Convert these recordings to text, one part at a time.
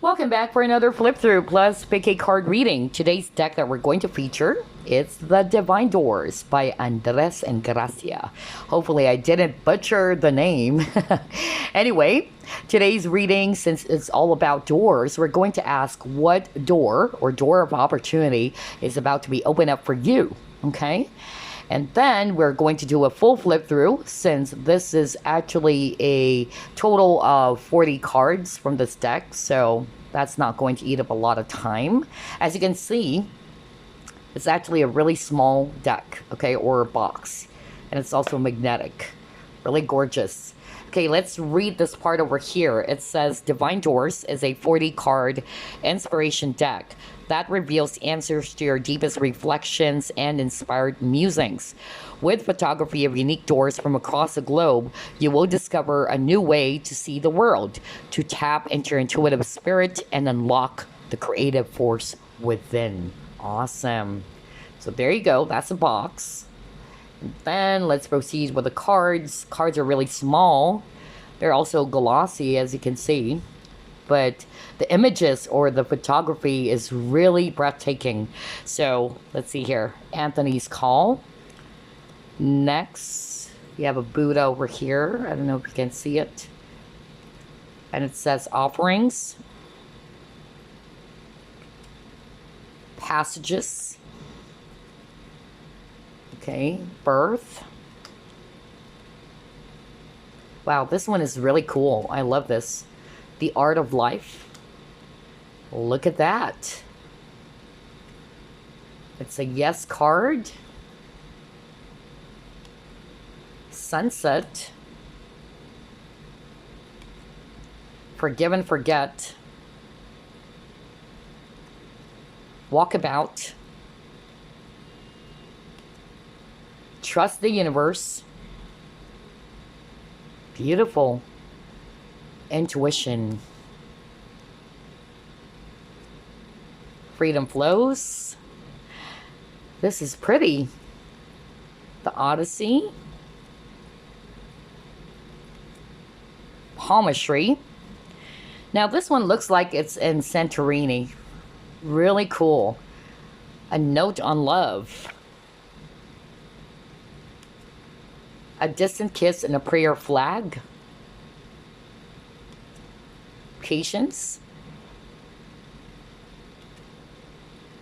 Welcome back for another flip through plus pick a card reading. Today's deck that we're going to feature is the Divine Doors by Andres and Engracia. Hopefully I didn't butcher the name. Anyway, today's reading, since it's all about doors, we're going to ask what door or door of opportunity is about to be opened up for you. Okay? And then we're going to do a full flip through, since this is actually a total of 40 cards from this deck. So that's not going to eat up a lot of time. As you can see, it's actually a really small deck, okay, or a box. And it's also magnetic. Really gorgeous. Okay, let's read this part over here. It says Divine Doors is a 40 card inspiration deck that reveals answers to your deepest reflections and inspired musings. With photography of unique doors from across the globe, you will discover a new way to see the world, to tap into your intuitive spirit and unlock the creative force within. Awesome. So there you go. That's a box. And then let's proceed with the cards. Cards are really small. They're also glossy, as you can see. But the images or the photography is really breathtaking. So let's see here. Anthony's Call. Next, we have a Buddha over here. I don't know if you can see it. And it says Offerings. Passages. Okay, Birth. Wow, this one is really cool. I love this. The Art of Life. Look at that. It's a Yes card. Sunset. Forgive and Forget. Walkabout. Trust the Universe. Beautiful. Intuition. Freedom Flows. This is pretty. The Odyssey. Palmistry. Now this one looks like it's in Santorini. Really cool. A Note on Love. A Distant Kiss and a Prayer Flag. Patience.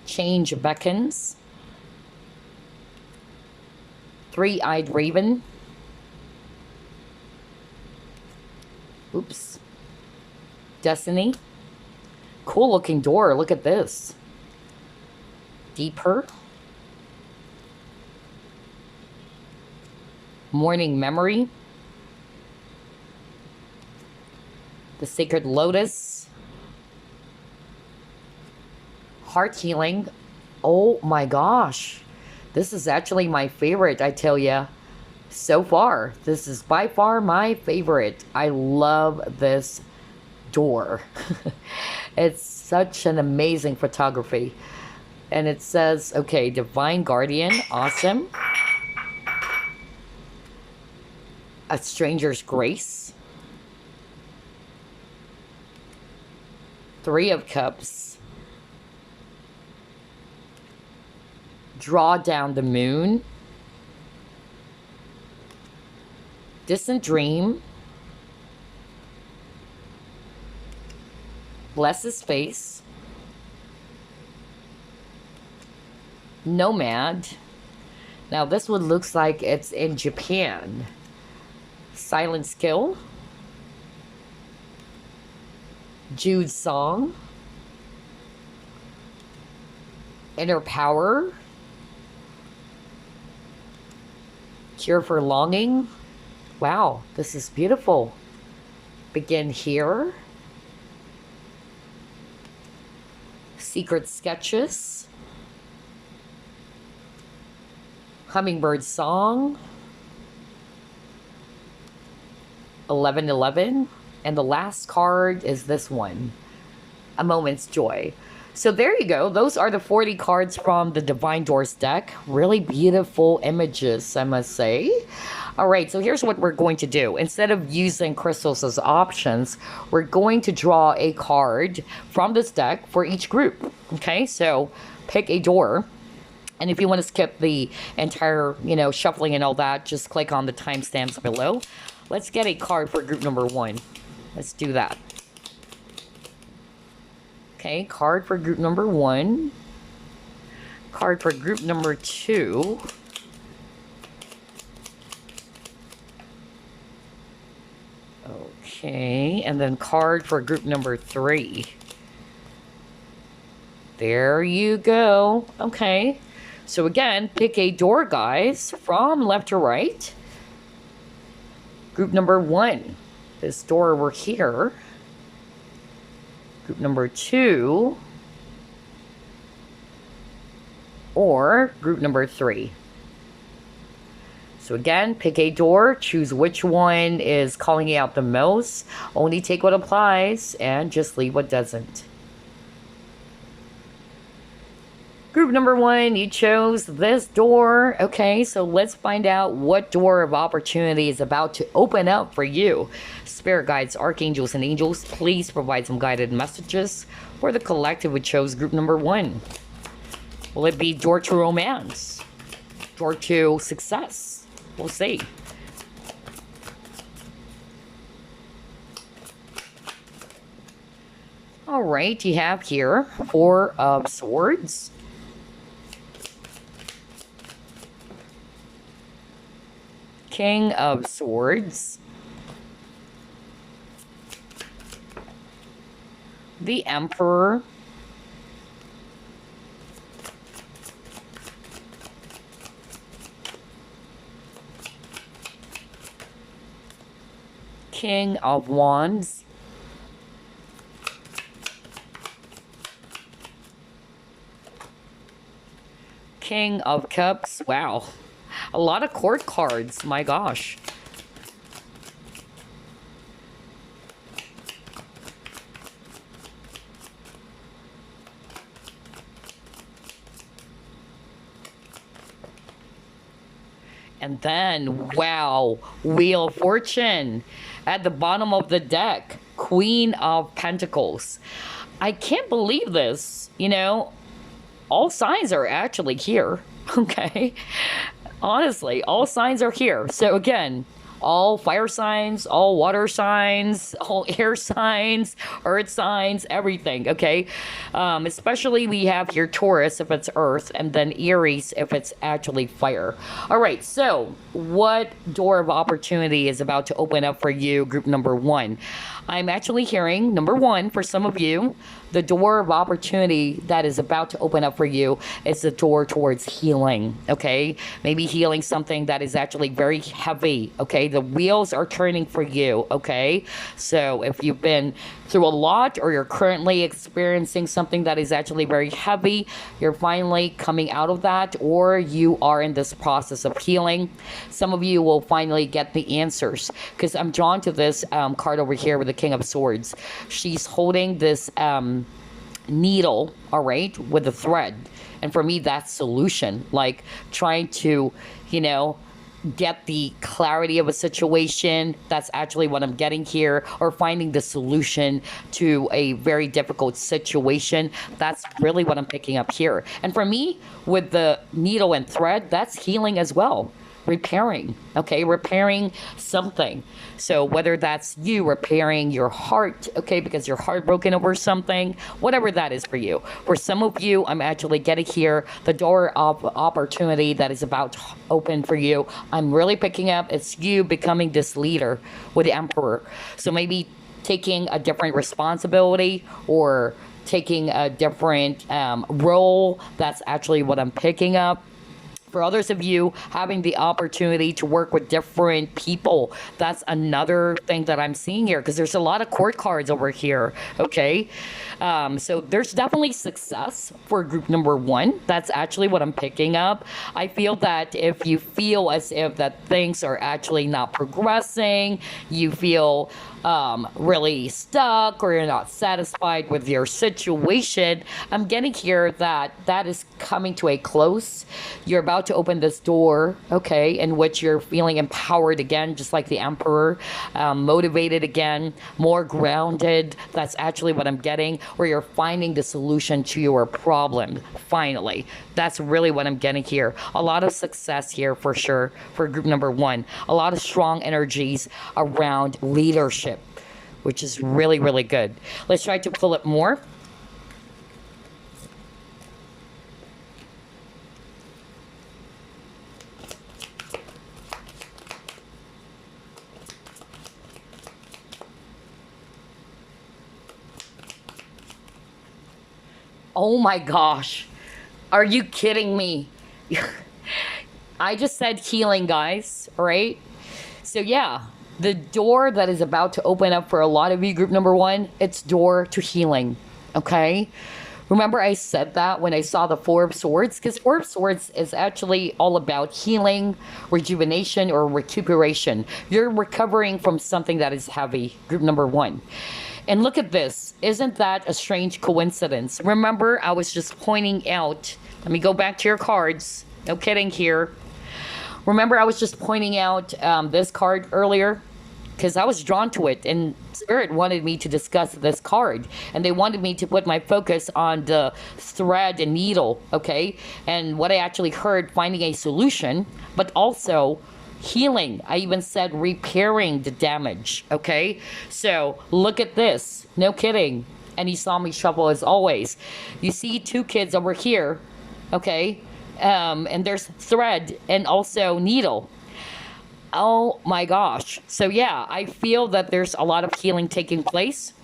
Change Beckons. Three-Eyed Raven. Oops. Destiny. Cool looking door. Look at this. Deeper. Morning Memory. The Sacred Lotus. Heart Healing. Oh my gosh. This is actually my favorite, I tell ya. So far. This is by far my favorite. I love this door. It's such an amazing photography. And it says, okay, Divine Guardian. Awesome. A Stranger's Grace. Three of Cups. Draw Down the Moon. Distant Dream. Bless His Face. Nomad. Now this one looks like it's in Japan. Silent Skill. Jude's Song. Inner Power. Cure for Longing. Wow, this is beautiful. Begin Here. Secret Sketches. Hummingbird Song. 1111. And the last card is this one. A Moment's Joy. So there you go. Those are the 40 cards from the Divine Doors deck. Really beautiful images, I must say. All right, so here's what we're going to do. Instead of using crystals as options, we're going to draw a card from this deck for each group. Okay, so pick a door. And if you want to skip the entire, shuffling and all that, just click on the timestamps below. Let's get a card for group number 1. Let's do that. Okay, card for group number 1. Card for group number 2. Okay, and then card for group number 3. There you go. Okay, so again, pick a door, guys, from left to right. Group number 1, this door over here. Group number 2, or group number 3. So again, pick a door, choose which one is calling you out the most. Only take what applies and just leave what doesn't. Group number 1, you chose this door. Okay, so let's find out what door of opportunity is about to open up for you. Spirit guides, archangels, and angels, please provide some guided messages for the collective who chose group number 1. Will it be door to romance? Door to success? We'll see. All right, you have here 4 of Swords. King of Swords. The Emperor. King of Wands. King of Cups. Wow. A lot of court cards. My gosh. And then, wow, Wheel of Fortune. At the bottom of the deck, Queen of Pentacles. I can't believe this. All signs are actually here. Okay. Honestly, all signs are here. So again, all fire signs, all water signs, all air signs, earth signs, everything, okay? Especially we have here Taurus if it's earth, and then Aries if it's actually fire. All right, so what door of opportunity is about to open up for you, group number 1? I'm actually hearing, number 1, for some of you, the door of opportunity that is about to open up for you is the door towards healing, okay? Maybe healing something that is actually very heavy, okay? The wheels are turning for you, okay? So if you've been through a lot or you're currently experiencing something that is actually very heavy, you're finally coming out of that, or you are in this process of healing. Some of you will finally get the answers, because I'm drawn to this card over here with the King of Swords. She's holding this needle, all right, with a thread. And for me, that's solution, like trying to, get the clarity of a situation. That's actually what I'm getting here, or finding the solution to a very difficult situation. That's really what I'm picking up here. And for me, with the needle and thread, that's healing as well. Repairing, okay, repairing something. So whether that's you repairing your heart, okay, because you're heartbroken over something, whatever that is for you. For some of you, I'm actually getting here the door of opportunity that is about to open for you. I'm really picking up it's you becoming this leader with the Emperor. So maybe taking a different responsibility or taking a different role. That's actually what I'm picking up. For others of you, having the opportunity to work with different people, that's another thing that I'm seeing here, because there's a lot of court cards over here. Okay, so there's definitely success for group number one. That's actually what I'm picking up. I feel that if you feel as if that things are actually not progressing, you feel really stuck, or you're not satisfied with your situation, I'm getting here that that is coming to a close. You're about to open this door, okay, in which you're feeling empowered again, just like the Emperor, motivated again, more grounded. That's actually what I'm getting, where you're finding the solution to your problem, finally. That's really what I'm getting here. A lot of success here for sure for group number one. A lot of strong energies around leadership, which is really, really good. Let's try to pull it more. Oh my gosh. Are you kidding me? I just said healing, guys, right? So yeah, the door that is about to open up for a lot of you, group number one, it's door to healing, okay? Remember I said that when I saw the Four of Swords? Because Four of Swords is actually all about healing, rejuvenation, or recuperation. You're recovering from something that is heavy, group number one. And look at this. Isn't that a strange coincidence? Remember, I was just pointing out, let me go back to your cards. No kidding here. Remember, I was just pointing out this card earlier, because I was drawn to it, and Spirit wanted me to discuss this card, and they wanted me to put my focus on the thread and needle, okay? And what I actually heard, finding a solution, but also healing. I even said repairing the damage, okay? So look at this. No kidding. And you saw me shuffle as always. You see two kids over here, okay? And there's thread and also needle. Oh my gosh. So yeah, I feel that there's a lot of healing taking place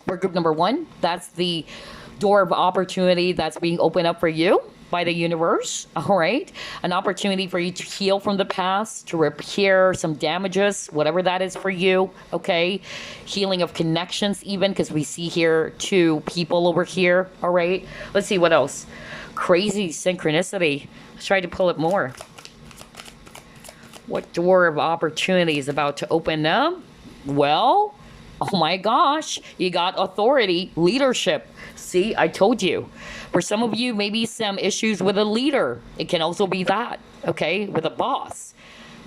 for group number one. That's the door of opportunity that's being opened up for you by the universe. All right, an opportunity for you to heal from the past, to repair some damages, whatever that is for you. Okay, healing of connections, even, because we see here two people over here. All right, let's see what else. Crazy synchronicity. Let's try to pull it more. What door of opportunity is about to open up? Well, oh my gosh, you got authority, leadership. See, I told you. For some of you, maybe some issues with a leader. It can also be that, okay, with a boss.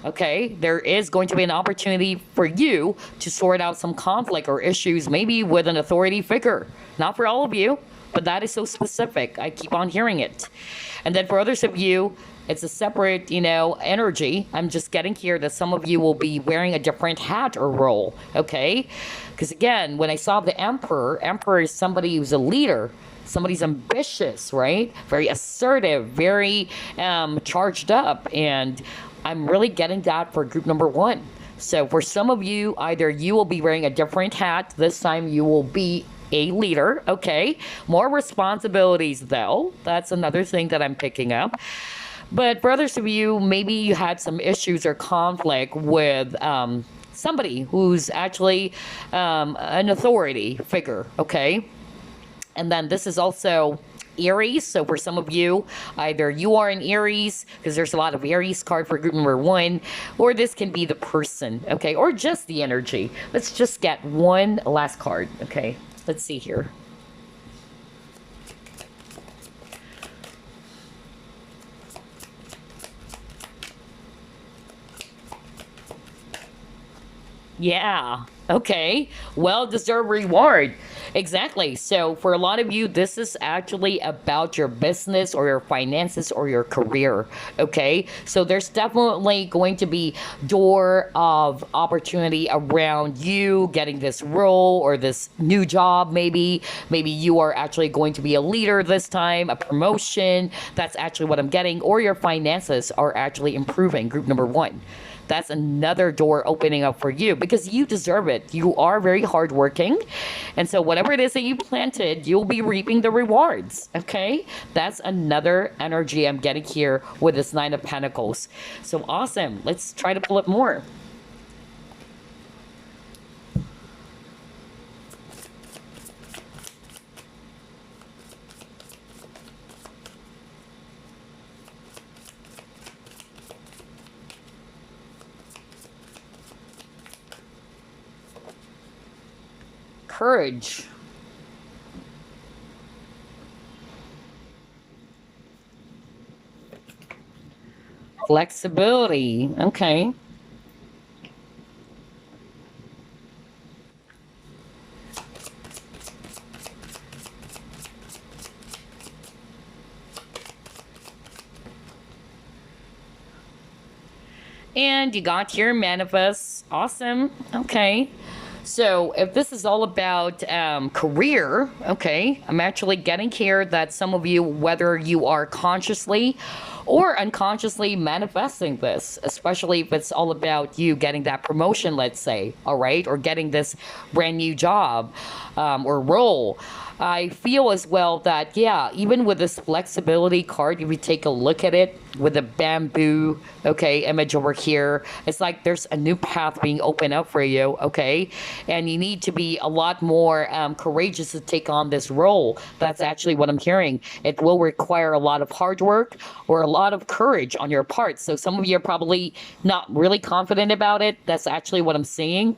Okay, there is going to be an opportunity for you to sort out some conflict or issues, maybe with an authority figure. Not for all of you, but that is so specific. I keep on hearing it. And then for others of you, it's a separate, energy. I'm just getting here that some of you will be wearing a different hat or role, okay? Because again, when I saw the Emperor is somebody who's a leader. Somebody's ambitious, right? Very assertive, very charged up. And I'm really getting that for group number one. So for some of you, either you will be wearing a different hat. This time you will be a leader, okay? More responsibilities, though. That's another thing that I'm picking up. But for others of you, maybe you had some issues or conflict with somebody who's actually an authority figure, okay? And then this is also Aries. So for some of you, either you are an Aries, because there's a lot of Aries card for group number one, or this can be the person, okay? Or just the energy. Let's just get one last card, okay? Let's see here. Yeah. Okay. Well-deserved reward. Exactly. So for a lot of you, this is actually about your business or your finances or your career. Okay. So there's definitely going to be door of opportunity around you getting this role or this new job. Maybe you are actually going to be a leader this time, a promotion. That's actually what I'm getting. Or your finances are actually improving. Group number one. That's another door opening up for you because you deserve it. You are very hardworking. And so whatever it is that you planted, you'll be reaping the rewards. Okay? That's another energy I'm getting here with this Nine of Pentacles. So awesome. Let's try to pull up more. Courage. Flexibility. Okay. And you got your manifest. Awesome. Okay. So if this is all about career, okay, I'm actually getting here that some of you, whether you are consciously or unconsciously manifesting this, especially if it's all about you getting that promotion, let's say, all right, or getting this brand new job or role. I feel as well that, yeah, even with this flexibility card, if you take a look at it with the bamboo, okay, image over here, it's like there's a new path being opened up for you, okay? And you need to be a lot more courageous to take on this role. That's actually what I'm hearing. It will require a lot of hard work or a lot of courage on your part. So some of you are probably not really confident about it. That's actually what I'm seeing.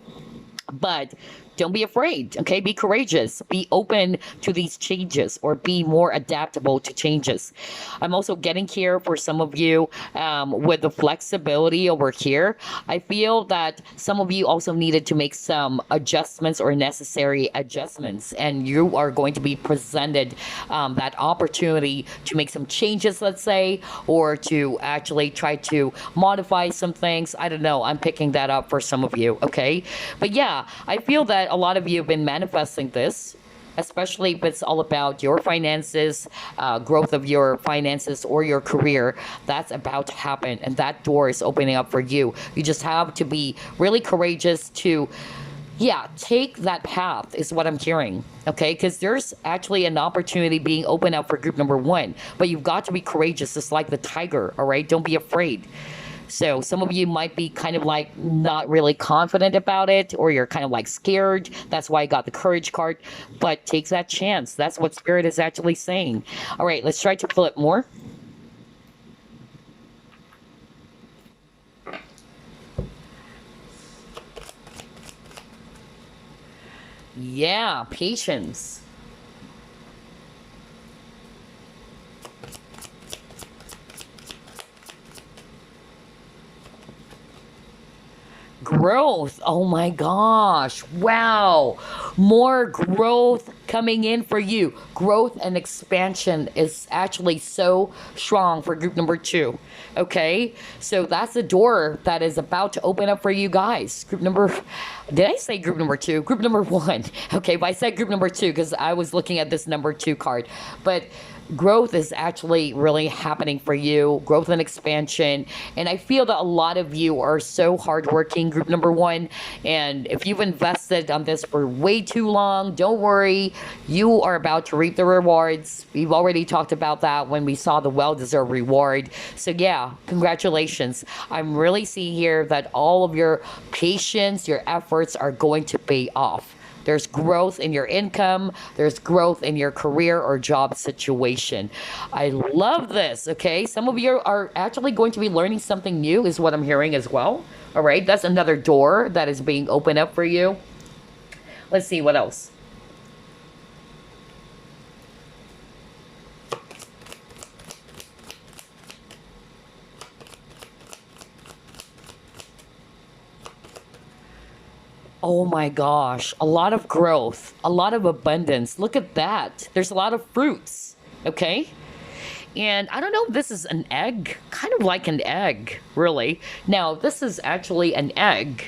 But don't be afraid, okay? Be courageous. Be open to these changes or be more adaptable to changes. I'm also getting here for some of you with the flexibility over here. I feel that some of you also needed to make some adjustments or necessary adjustments, and you are going to be presented that opportunity to make some changes, let's say, or to actually try to modify some things. I don't know. I'm picking that up for some of you, okay? But yeah, I feel that a lot of you have been manifesting this, especially if it's all about your finances, growth of your finances or your career. That's about to happen, and that door is opening up for you. You just have to be really courageous to, yeah, take that path is what I'm hearing, okay? Because there's actually an opportunity being opened up for group number one, but you've got to be courageous, just like the tiger, all right? Don't be afraid. So some of you might be kind of like not really confident about it, or you're kind of like scared. That's why I got the courage card. But take that chance. That's what Spirit is actually saying. All right, let's try to pull it more. Yeah, patience. Growth. Oh my gosh. Wow. More growth coming in for you. Growth and expansion is actually so strong for group number two. Okay. So that's the door that is about to open up for you guys. Group number, did I say group number two? Group number one. Okay. But I said group number two because I was looking at this number two card. But growth is actually really happening for you, growth and expansion. And I feel that a lot of you are so hardworking, group number one. And if you've invested on this for way too long, don't worry. You are about to reap the rewards. We've already talked about that when we saw the well-deserved reward. So yeah, congratulations. I'm really seeing here that all of your patience, your efforts are going to pay off. There's growth in your income. There's growth in your career or job situation. I love this, okay? Some of you are actually going to be learning something new is what I'm hearing as well. All right, that's another door that is being opened up for you. Let's see what else. Oh my gosh, a lot of growth, a lot of abundance. Look at that. There's a lot of fruits, okay? And I don't know if this is an egg, kind of like an egg, really. Now, this is actually an egg.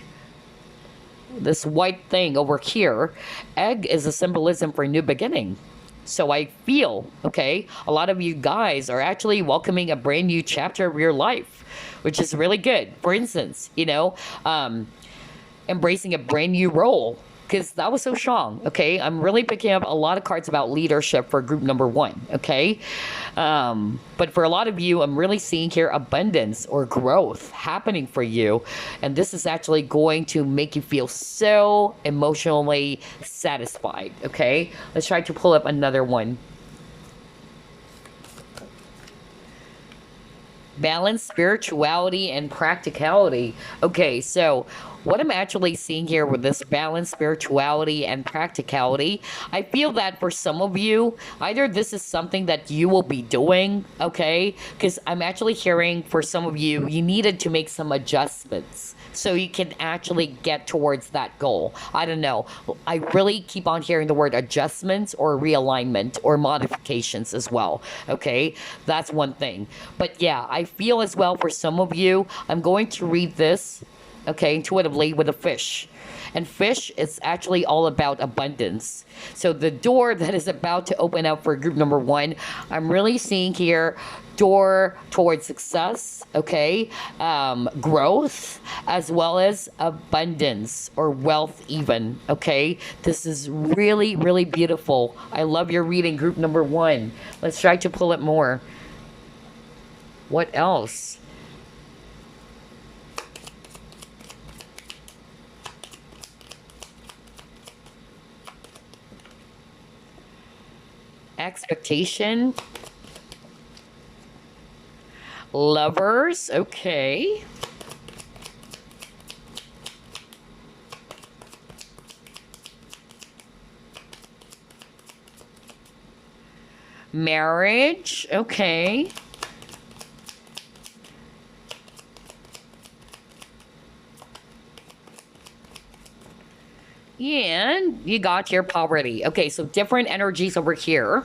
This white thing over here. Egg is a symbolism for new beginning. So I feel, okay, a lot of you guys are actually welcoming a brand new chapter of your life, which is really good. For instance, embracing a brand new role, because that was so strong. Okay, I'm really picking up a lot of cards about leadership for group number one. Okay, but for a lot of you, I'm really seeing here abundance or growth happening for you, and this is actually going to make you feel so emotionally satisfied. Okay, let's try to pull up another one. Balance, spirituality, and practicality. Okay, so what I'm actually seeing here with this balance, spirituality, and practicality, I feel that for some of you, either this is something that you will be doing, okay? Because I'm actually hearing for some of you, you needed to make some adjustments so you can actually get towards that goal. I don't know. I really keep on hearing the word adjustments or realignment or modifications as well. Okay, that's one thing. But yeah, I feel as well for some of you, I'm going to read this, okay, intuitively with a fish. And fish is actually all about abundance. So the door that is about to open up for group number one, I'm really seeing here door towards success, okay, growth, as well as abundance or wealth even, okay. This is really, really beautiful. I love your reading, group number one. Let's try to pull it more. What else? Expectation. Lovers, okay. Marriage, okay. And you got your poverty. Okay, so different energies over here.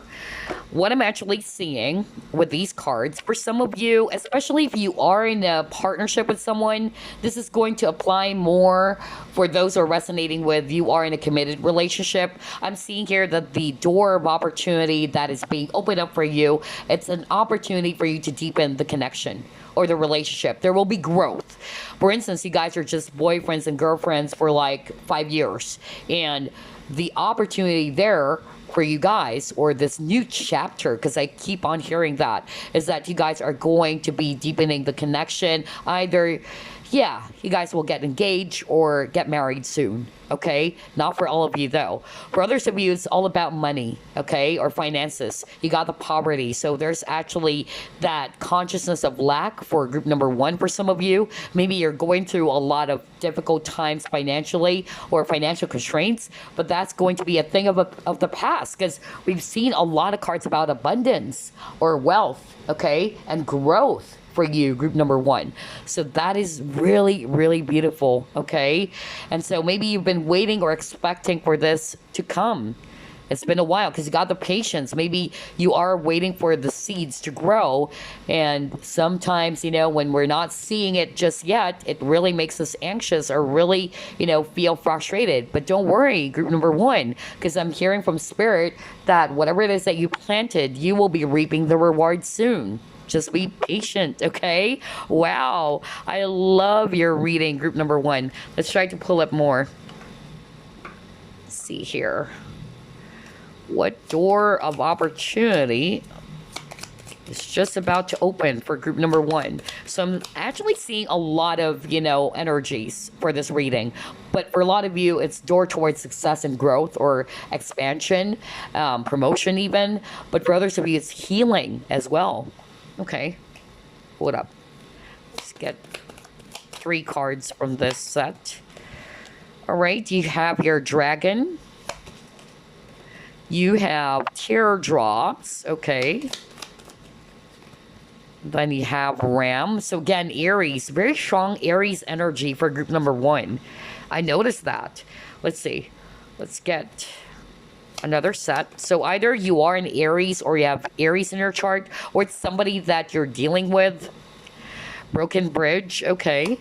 What I'm actually seeing with these cards, for some of you, especially if you are in a partnership with someone, this is going to apply more for those who are resonating with you are in a committed relationship. I'm seeing here that the door of opportunity that is being opened up for you, it's an opportunity for you to deepen the connection or the relationship. There will be growth. For instance, you guys are just boyfriends and girlfriends for like 5 years, and the opportunity there for you guys, or this new chapter, because I keep on hearing that, is that you guys are going to be deepening the connection. Either, yeah, you guys will get engaged or get married soon, okay? Not for all of you, though. For others of you, it's all about money, okay, or finances. You got the poverty, so there's actually that consciousness of lack for group number one for some of you. Maybe you're going through a lot of difficult times financially or financial constraints, but that's going to be a thing of the past, because we've seen a lot of cards about abundance or wealth, okay, and growth for you, group number one. So that is really, really beautiful, okay? And so maybe you've been waiting or expecting for this to come. It's been a while because you got the patience. Maybe you are waiting for the seeds to grow. And sometimes, when we're not seeing it just yet, it really makes us anxious or really, feel frustrated. But don't worry, group number one, because I'm hearing from Spirit that whatever it is that you planted, you will be reaping the reward soon. Just be patient, okay? Wow. I love your reading, group number one. Let's try to pull up more. Let's see here. What door of opportunity is just about to open for group number one? So I'm actually seeing a lot of, energies for this reading. But for a lot of you, it's door towards success and growth or expansion, promotion even. But for others of you, it's healing as well. Okay, hold up. Let's get 3 cards from this set. All right, you have your dragon. You have teardrops, okay. Then you have ram. So again, Aries, very strong Aries energy for group number one. I noticed that. Let's see. Let's get another set. So either you are an Aries or you have Aries in your chart, or it's somebody that you're dealing with. Broken bridge, okay.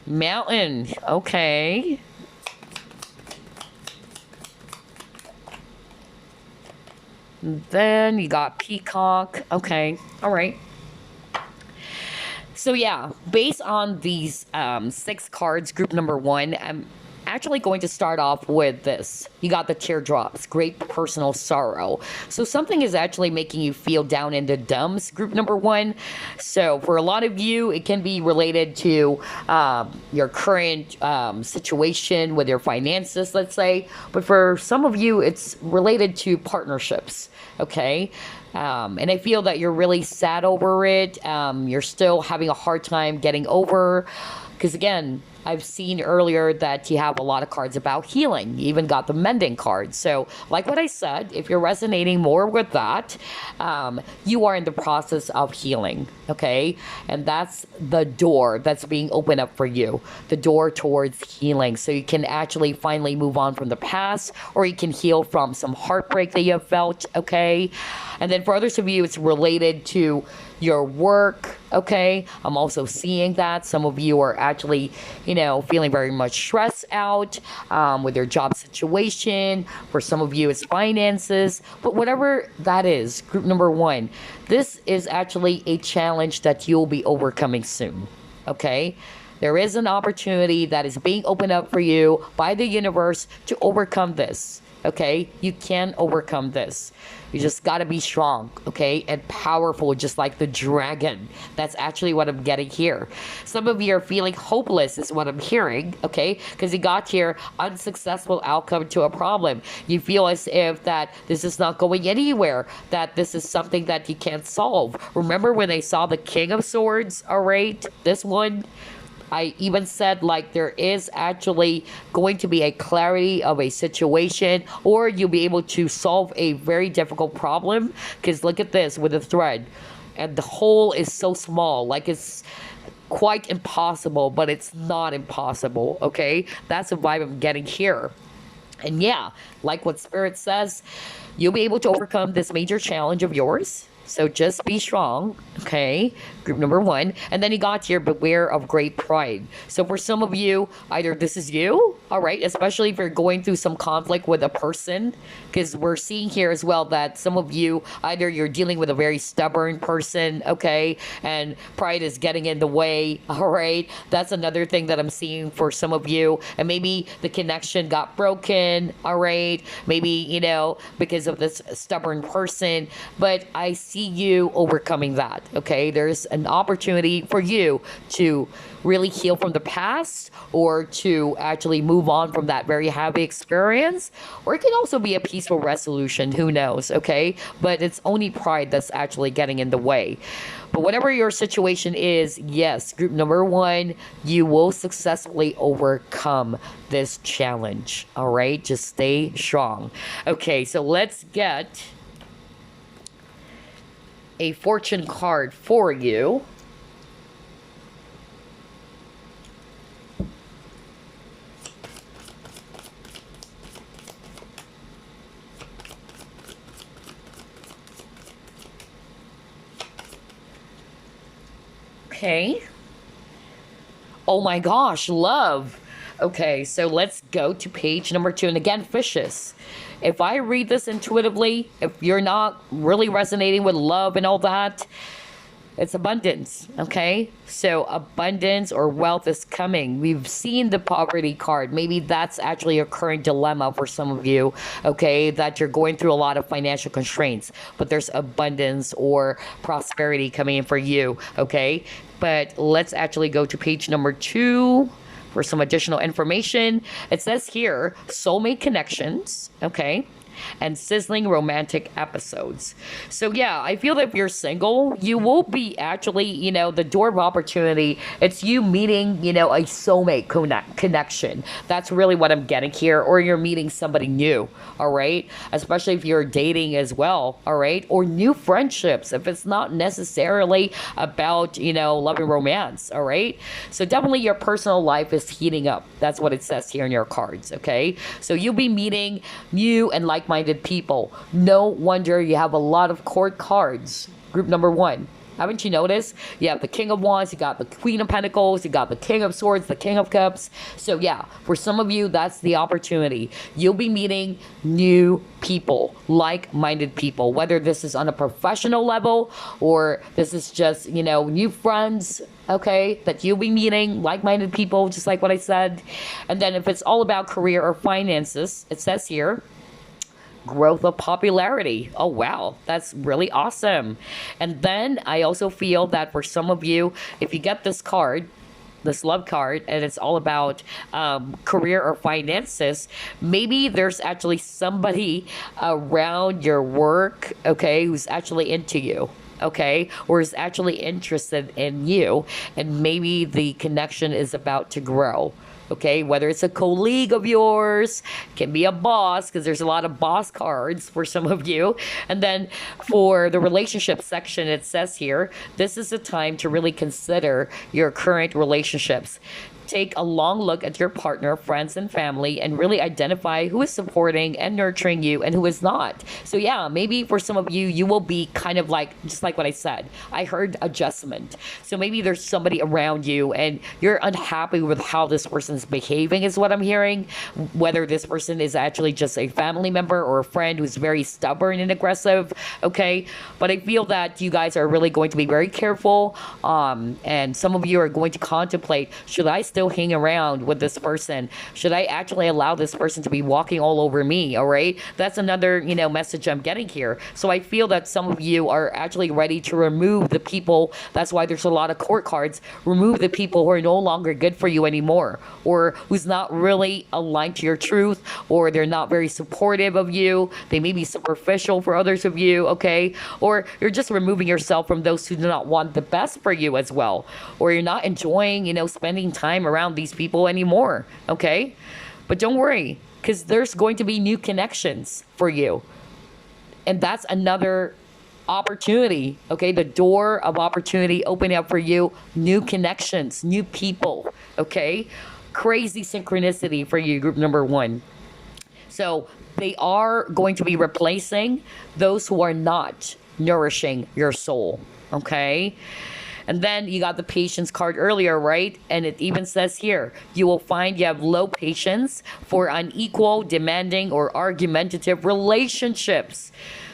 Mountain, okay. Then you got Peacock. Okay, all right. So yeah, based on these six cards, group number one, I'm actually going to start off with this. You got the teardrops, great personal sorrow. So something is actually making you feel down in the dumps, group number one. So for a lot of you, it can be related to your current situation with your finances, let's say. But for some of you, it's related to partnerships, okay? And I feel that you're really sad over it. You're still having a hard time getting over. Because again, I've seen earlier that you have a lot of cards about healing. You even got the mending card. So, like what I said, if you're resonating more with that, you are in the process of healing, okay? And that's the door that's being opened up for you, the door towards healing. So you can actually finally move on from the past, or you can heal from some heartbreak that you have felt, okay? And then for others of you, it's related to your work, okay? I'm also seeing that some of you are actually, feeling very much stressed out with your job situation. For some of you, it's finances. But whatever that is, group number one, this is actually a challenge that you'll be overcoming soon, okay? There is an opportunity that is being opened up for you by the universe to overcome this, okay? You can overcome this. You just got to be strong, okay? And powerful, just like the dragon. That's actually what I'm getting here. Some of you are feeling hopeless is what I'm hearing, okay? Because you got here, unsuccessful outcome to a problem. You feel as if that this is not going anywhere, that this is something that you can't solve. Remember when I saw the King of Swords, all right? This one, I even said like there is actually going to be a clarity of a situation, or you'll be able to solve a very difficult problem. Because look at this with the thread, and the hole is so small, like it's quite impossible, but it's not impossible, okay? That's the vibe I'm getting here. And yeah, like what Spirit says, you'll be able to overcome this major challenge of yours. So just be strong, okay? Group number one. And then you got here, beware of great pride. So for some of you, either this is you, all right, especially if you're going through some conflict with a person, because we're seeing here as well that some of you, either you're dealing with a very stubborn person, okay, and pride is getting in the way, all right? That's another thing that I'm seeing for some of you. And maybe the connection got broken, all right? Maybe, because of this stubborn person. But I see you overcoming that, okay? There's an opportunity for you to really heal from the past, or to actually move on from that very happy experience, or it can also be a peaceful resolution, who knows, okay? But it's only pride that's actually getting in the way. But whatever your situation is, yes, group number one, you will successfully overcome this challenge, all right? Just stay strong. Okay, so let's get a fortune card for you. Okay. Oh my gosh, love. Okay, so let's go to page number 2. And again, fishes. If I read this intuitively, if you're not really resonating with love and all that, it's abundance, okay? So abundance or wealth is coming. We've seen the poverty card. Maybe that's actually a current dilemma for some of you, okay? That you're going through a lot of financial constraints, but there's abundance or prosperity coming in for you, okay? But let's actually go to page number 2 for some additional information. It says here, soulmate connections, okay? And sizzling romantic episodes. So yeah, I feel that if you're single, you will be actually, the door of opportunity. It's you meeting, a soulmate connection. That's really what I'm getting here. Or you're meeting somebody new, all right? Especially if you're dating as well, all right? Or new friendships, if it's not necessarily about, love and romance, all right? So definitely your personal life is heating up. That's what it says here in your cards, okay? So you'll be meeting new and like-minded people. No wonder you have a lot of court cards. Group number 1. Haven't you noticed? You have the King of Wands, you got the Queen of Pentacles, you got the King of Swords, the King of Cups. So yeah, for some of you, that's the opportunity. You'll be meeting new people, like-minded people, whether this is on a professional level or this is just, new friends, okay, that you'll be meeting, like-minded people, just like what I said. And then if it's all about career or finances, it says here, growth of popularity. Oh, wow. That's really awesome. And then I also feel that for some of you, if you get this card, this love card, and it's all about career or finances, maybe there's actually somebody around your work, okay, who's actually into you, okay, or is actually interested in you, and maybe the connection is about to grow. Okay, whether it's a colleague of yours, can be a boss, because there's a lot of boss cards for some of you. And then for the relationship section, it says here, this is the time to really consider your current relationships. Take a long look at your partner, friends, and family, and really identify who is supporting and nurturing you and who is not. So yeah, maybe for some of you, you will be kind of like, just like what I said, I heard adjustment. So maybe there's somebody around you and you're unhappy with how this person's behaving, is what I'm hearing. Whether this person is actually just a family member or a friend who's very stubborn and aggressive, okay? But I feel that you guys are really going to be very careful. And some of you are going to contemplate, should I still hang around with this person? Should I actually allow this person to be walking all over me? All right, that's another message I'm getting here. So I feel that some of you are actually ready to remove the people. That's why there's a lot of court cards. Remove the people who are no longer good for you anymore, or who's not really aligned to your truth, or they're not very supportive of you. They may be superficial for others of you, okay? Or you're just removing yourself from those who do not want the best for you as well, or you're not enjoying spending time around these people anymore, okay? But don't worry, because there's going to be new connections for you. And that's another opportunity, okay? The door of opportunity opening up for you, new connections, new people, okay? Crazy synchronicity for you, group number one. So they are going to be replacing those who are not nourishing your soul, okay? And then you got the patience card earlier, right? And it even says here, you will find you have low patience for unequal, demanding, or argumentative relationships,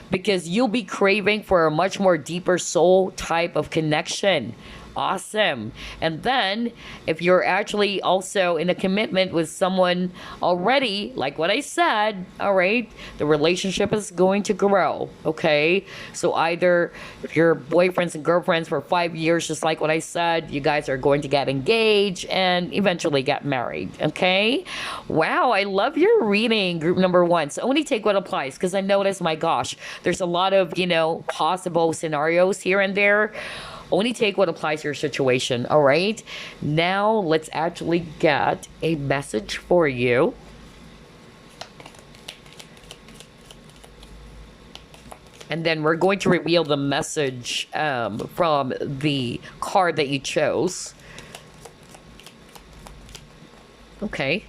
because you'll be craving for a much more deeper soul type of connection. Awesome. And then if you're actually also in a commitment with someone already, like what I said, all right, the relationship is going to grow, okay? So either if you're boyfriends and girlfriends for 5 years, just like what I said, you guys are going to get engaged and eventually get married, okay? Wow, I love your reading, group number one. So only take what applies, because I noticed, my gosh, there's a lot of, possible scenarios here and there. Only take what applies to your situation, all right? Now, let's actually get a message for you. And then we're going to reveal the message from the card that you chose. Okay.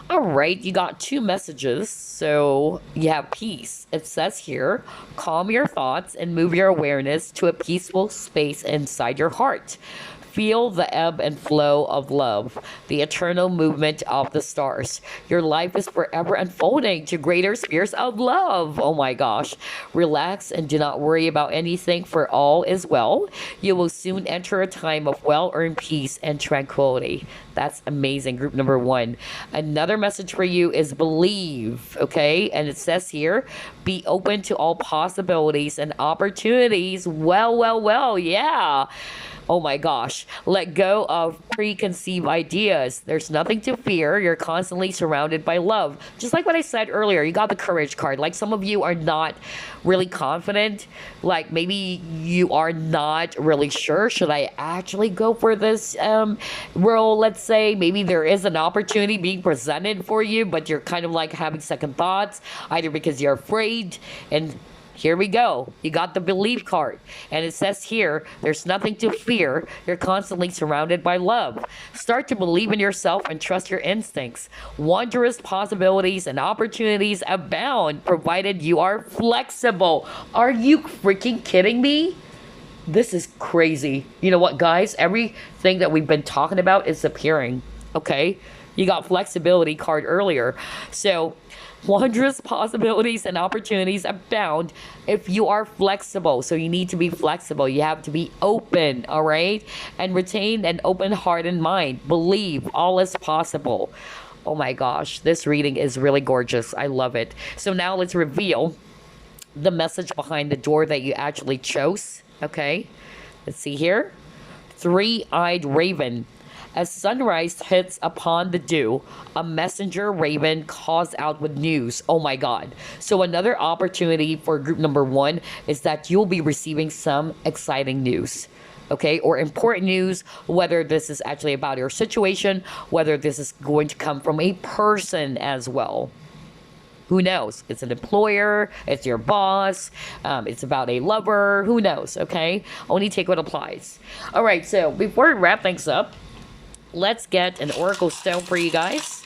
All right, you got two messages. So you have peace. It says here, calm your thoughts and move your awareness to a peaceful space inside your heart. Feel the ebb and flow of love, the eternal movement of the stars. Your life is forever unfolding to greater spheres of love. Oh my gosh. Relax and do not worry about anything, for all is well. You will soon enter a time of well-earned peace and tranquility. That's amazing, group number one. Another message for you is believe, okay? And it says here, be open to all possibilities and opportunities. Well, yeah. Oh my gosh. Let go of preconceived ideas. There's nothing to fear. You're constantly surrounded by love. Just like what I said earlier, you got the courage card. Like some of you are not really confident. Like maybe you are not really sure. Should I actually go for this role? Let's say maybe there is an opportunity being presented for you, but you're kind of like having second thoughts, either because you're afraid. And here we go. You got the belief card. And it says here, there's nothing to fear. You're constantly surrounded by love. Start to believe in yourself and trust your instincts. Wondrous possibilities and opportunities abound, provided you are flexible. Are you freaking kidding me? This is crazy. You know what, guys? Everything that we've been talking about is appearing. Okay? You got flexibility card earlier. So, wondrous possibilities and opportunities abound if you are flexible. So, you need to be flexible. You have to be open, all right? And retain an open heart and mind. Believe all is possible. Oh my gosh, this reading is really gorgeous. I love it. So, now let's reveal the message behind the door that you actually chose. Okay, let's see here. Three-eyed raven. As sunrise hits upon the dew, a messenger raven calls out with news. Oh my God. So another opportunity for group number one is that you'll be receiving some exciting news. Okay, or important news, whether this is actually about your situation, whether this is going to come from a person as well. Who knows? It's an employer, it's your boss, it's about a lover, who knows, okay? Only take what applies. All right, so before we wrap things up, let's get an oracle stone for you guys.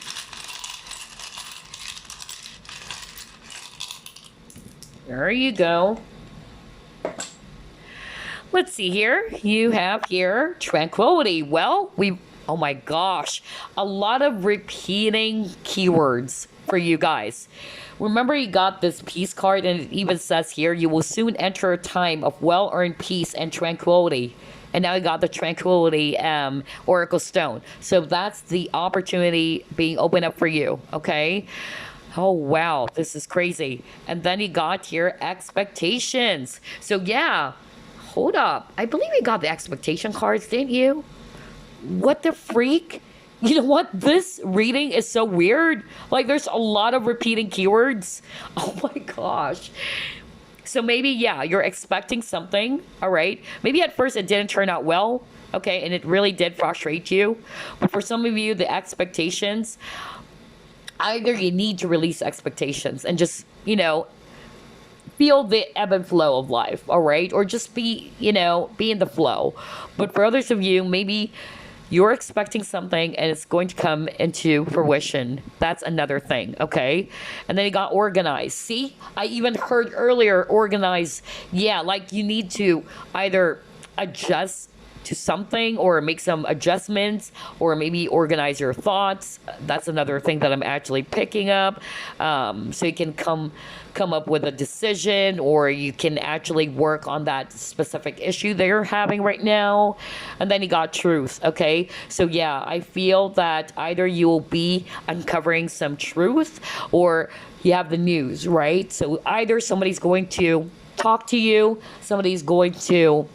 There you go. Let's see here. You have here tranquility. Well, oh my gosh, a lot of repeating keywords for you guys. Remember, you got this peace card, and it even says here, you will soon enter a time of well-earned peace and tranquility. And now you got the tranquility oracle stone. So that's the opportunity being opened up for you, okay? Oh, wow, this is crazy. And then you got here expectations. So yeah, hold up. I believe you got the expectation cards, didn't you? What the freak? You know what? This reading is so weird. Like, there's a lot of repeating keywords. Oh my gosh. So maybe, yeah, you're expecting something, all right? Maybe at first it didn't turn out well, okay? And it really did frustrate you. But for some of you, the expectations, either you need to release expectations and just, you know, feel the ebb and flow of life, all right? Or just be, you know, be in the flow. But for others of you, maybe you're expecting something and it's going to come into fruition. That's another thing, okay? And then you got organized. See, I even heard earlier organize. Yeah, like you need to either adjust to something or make some adjustments or maybe organize your thoughts. That's another thing that I'm actually picking up. So you can come up with a decision, or you can actually work on that specific issue that you're having right now. And then you got truth, okay? So yeah, I feel that either you will be uncovering some truth or you have the news, right? So either somebody's going to talk to you, somebody's going to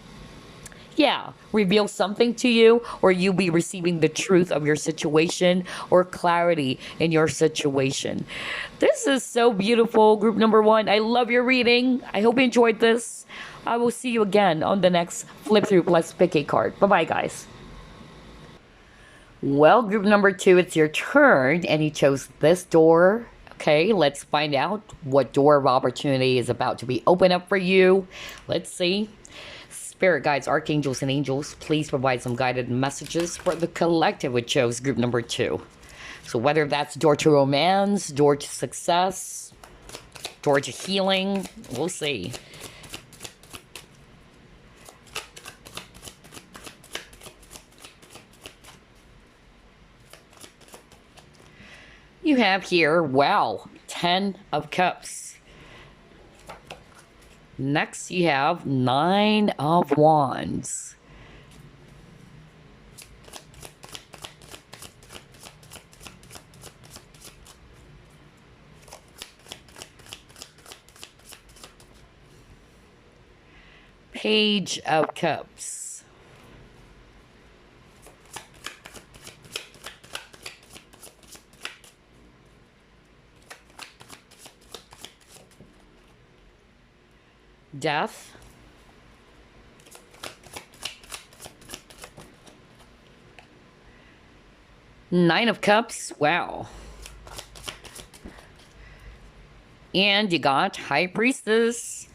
reveal something to you, or you'll be receiving the truth of your situation or clarity in your situation. This is so beautiful, group number one. I love your reading. I hope you enjoyed this. I will see you again on the next flip through plus pick a card. Bye-bye, guys. Well, group number two, it's your turn, and you chose this door. Okay, let's find out what door of opportunity is about to be opened up for you. Let's see. Spirit guides, archangels, and angels, please provide some guided messages for the collective which chose group number two. So whether that's door to romance, door to success, door to healing, we'll see. You have here, wow, 10 of Cups. Next, you have 9 of Wands. Page of Cups. Death. Nine of Cups. Wow. And you got High Priestess.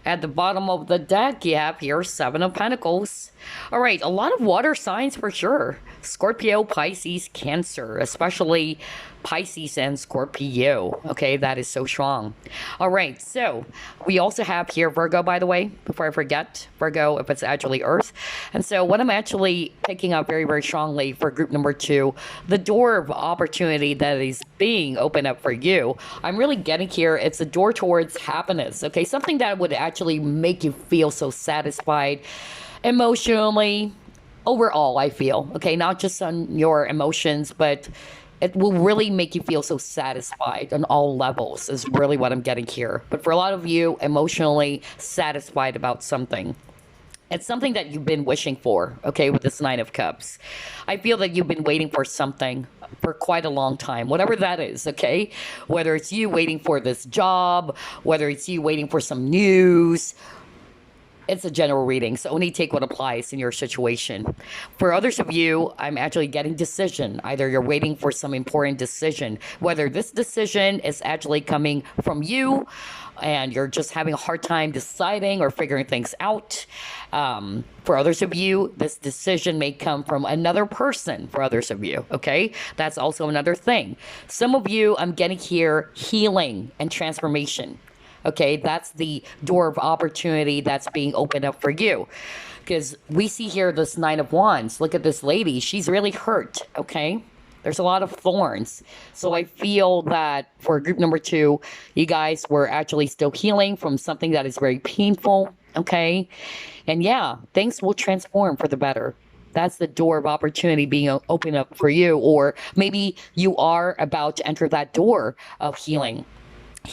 At the bottom of the deck, you have here 7 of Pentacles. All right, a lot of water signs for sure. Scorpio, Pisces, Cancer, especially Pisces and Scorpio. Okay, that is so strong. All right, so we also have here Virgo, by the way, before I forget, Virgo, if it's actually Earth. And so what I'm actually picking up very, very strongly for group number 2, the door of opportunity that is being opened up for you, I'm really getting here, it's a door towards happiness, okay? Something that would actually make you feel so satisfied emotionally, overall, I feel, okay? Not just on your emotions, but it will really make you feel so satisfied on all levels is really what I'm getting here. But for a lot of you, emotionally satisfied about something. It's something that you've been wishing for, okay, with this Nine of Cups. I feel that you've been waiting for something for quite a long time, whatever that is, okay? Whether it's you waiting for this job, whether it's you waiting for some news, it's a general reading, so only take what applies in your situation. For others of you, I'm actually getting decision. Either you're waiting for some important decision, whether this decision is actually coming from you and you're just having a hard time deciding or figuring things out. For others of you, this decision may come from another person for others of you, okay? That's also another thing. Some of you, I'm getting here healing and transformation. Okay, that's the door of opportunity that's being opened up for you. Because we see here this Nine of Wands. Look at this lady. She's really hurt, okay? There's a lot of thorns. So I feel that for group number 2, you guys were actually still healing from something that is very painful, okay? And yeah, things will transform for the better. That's the door of opportunity being opened up for you. Or maybe you are about to enter that door of healing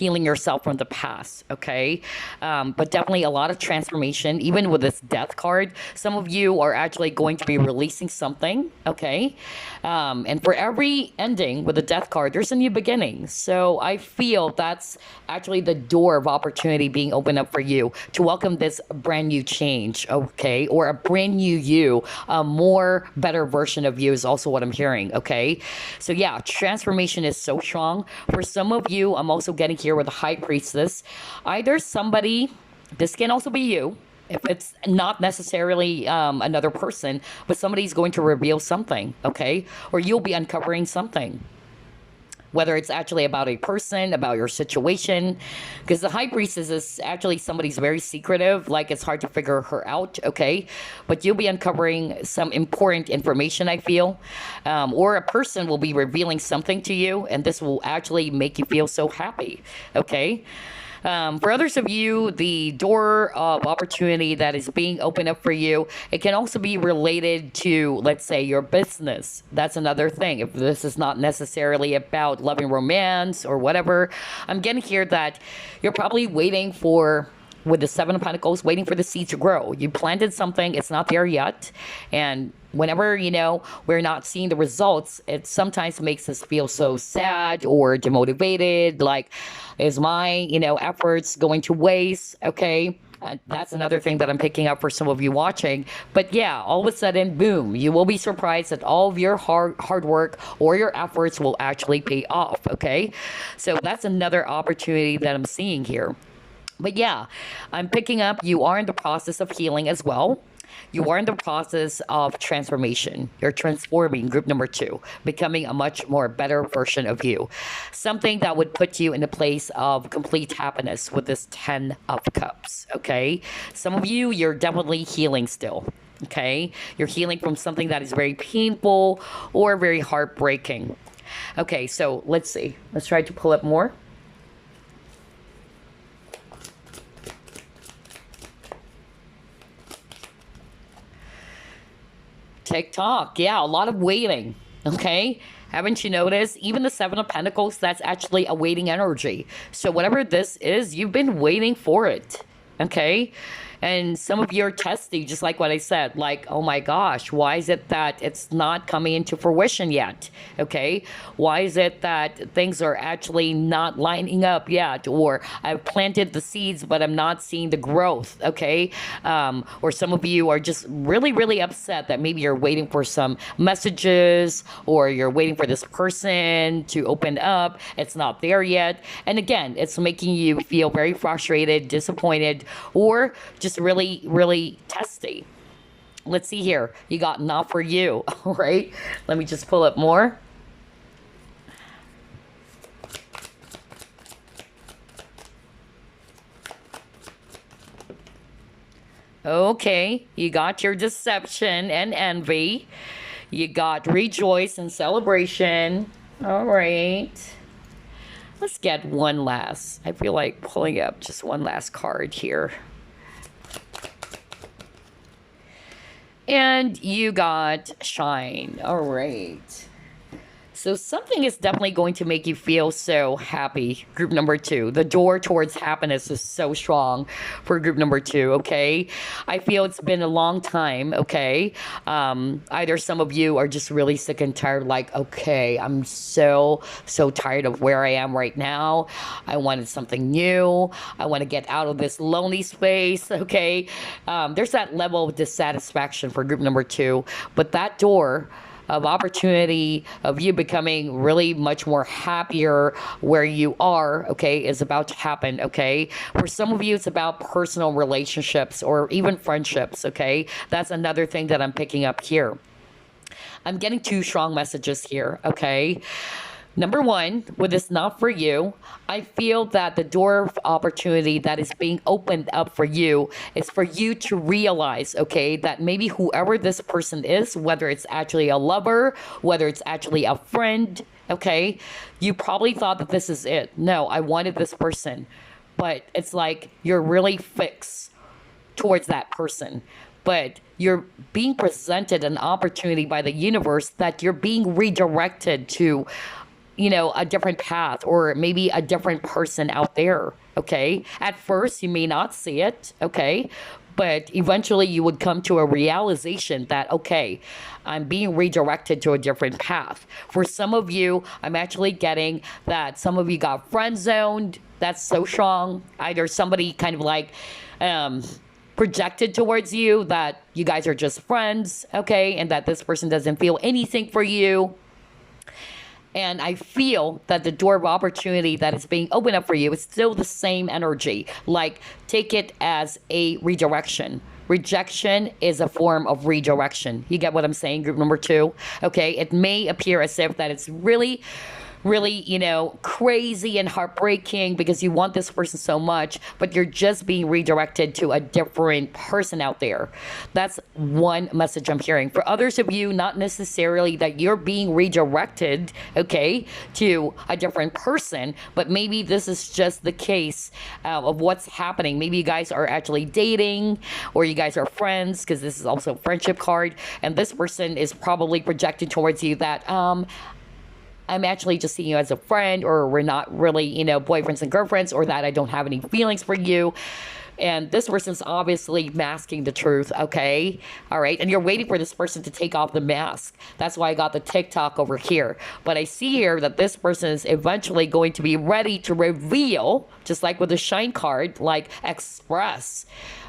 yourself from the past, okay? But definitely a lot of transformation, even with this death card. Some of you are actually going to be releasing something, okay? And for every ending with the death card, there's a new beginning. So I feel that's actually the door of opportunity being opened up for you to welcome this brand new change, okay? Or a brand new you, a more better version of you is also what I'm hearing, okay? So yeah, transformation is so strong. For some of you, I'm also getting here with the High Priestess. Either somebody, this can also be you, if it's not necessarily another person, but somebody's going to reveal something, okay? Or you'll be uncovering something. Whether it's actually about a person, about your situation. Because the High Priestess is actually somebody's very secretive, like it's hard to figure her out, okay? But you'll be uncovering some important information, I feel. Or a person will be revealing something to you, and this will actually make you feel so happy, okay? For others of you, the door of opportunity that is being opened up for you, it can also be related to, let's say, your business. That's another thing. If this is not necessarily about love and romance or whatever, I'm getting here that you're probably waiting for, with the Seven of Pentacles, waiting for the seed to grow. You planted something, it's not there yet. And whenever, we're not seeing the results, it sometimes makes us feel so sad or demotivated. Like, is my, efforts going to waste? Okay. That's another thing that I'm picking up for some of you watching. But yeah, all of a sudden, boom, you will be surprised that all of your hard work or your efforts will actually pay off. Okay. So that's another opportunity that I'm seeing here. But yeah, I'm picking up you are in the process of healing as well. You are in the process of transformation. You're transforming group number 2, becoming a much more better version of you. Something that would put you in a place of complete happiness with this 10 of Cups, okay? Some of you, you're definitely healing still, okay? You're healing from something that is very painful or very heartbreaking. Okay, so let's see. Let's try to pull up more. TikTok, yeah, a lot of waiting, okay? Haven't you noticed? Even the Seven of Pentacles, that's actually a waiting energy. So whatever this is, you've been waiting for it, okay? And some of you are testy, just like what I said, like, oh my gosh, why is it that it's not coming into fruition yet? Okay, why is it that things are actually not lining up yet? Or I've planted the seeds, but I'm not seeing the growth, okay? Or some of you are just really, really upset that maybe you're waiting for some messages or you're waiting for this person to open up. It's not there yet. And again, it's making you feel very frustrated, disappointed, or just really, really testy. Let's see here. You got not for you. All right. Let me just pull up more. Okay, you got your deception and envy. You got rejoice and celebration. All right. Let's get one last. I feel like pulling up just one last card here. And you got shine. All right. So something is definitely going to make you feel so happy. Group number 2. The door towards happiness is so strong for group number 2, okay? I feel it's been a long time, okay? Either some of you are just really sick and tired, like, okay, I'm so tired of where I am right now. I wanted something new. I want to get out of this lonely space, okay? There's that level of dissatisfaction for group number 2. But that door of opportunity of you becoming really much more happier where you are, okay, is about to happen, okay? For some of you, it's about personal relationships or even friendships, okay? That's another thing that I'm picking up here. I'm getting 2 strong messages here, okay? Number 1, with this not for you, I feel that the door of opportunity that is being opened up for you is for you to realize, okay, that maybe whoever this person is, whether it's actually a lover, whether it's actually a friend, okay, you probably thought that this is it. No, I wanted this person. But it's like you're really fixed towards that person. But you're being presented an opportunity by the universe that you're being redirected to, you know, a different path or maybe a different person out there, okay? At first, you may not see it, okay? But eventually you would come to a realization that, okay, I'm being redirected to a different path. For some of you, I'm actually getting that some of you got friend zoned. That's so strong. Either somebody kind of like, projected towards you that you guys are just friends, okay? And that this person doesn't feel anything for you. And I feel that the door of opportunity that is being opened up for you is still the same energy. Like, take it as a redirection. Rejection is a form of redirection. You get what I'm saying, group number 2? Okay, it may appear as if that it's really, you know, crazy and heartbreaking because you want this person so much, but you're just being redirected to a different person out there. That's one message I'm hearing. For others of you, not necessarily that you're being redirected, okay, to a different person, but maybe this is just the case of what's happening. Maybe you guys are actually dating or you guys are friends, because this is also a friendship card, and this person is probably projected towards you that, I'm actually just seeing you as a friend, or we're not really, you know, boyfriends and girlfriends, or that I don't have any feelings for you. And this person's obviously masking the truth, okay? All right, and you're waiting for this person to take off the mask. That's why I got the TikTok over here. But I see here that this person is eventually going to be ready to reveal, just like with the shine card, like express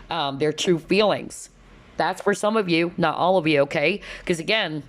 their true feelings. That's for some of you, not all of you, okay? Because again,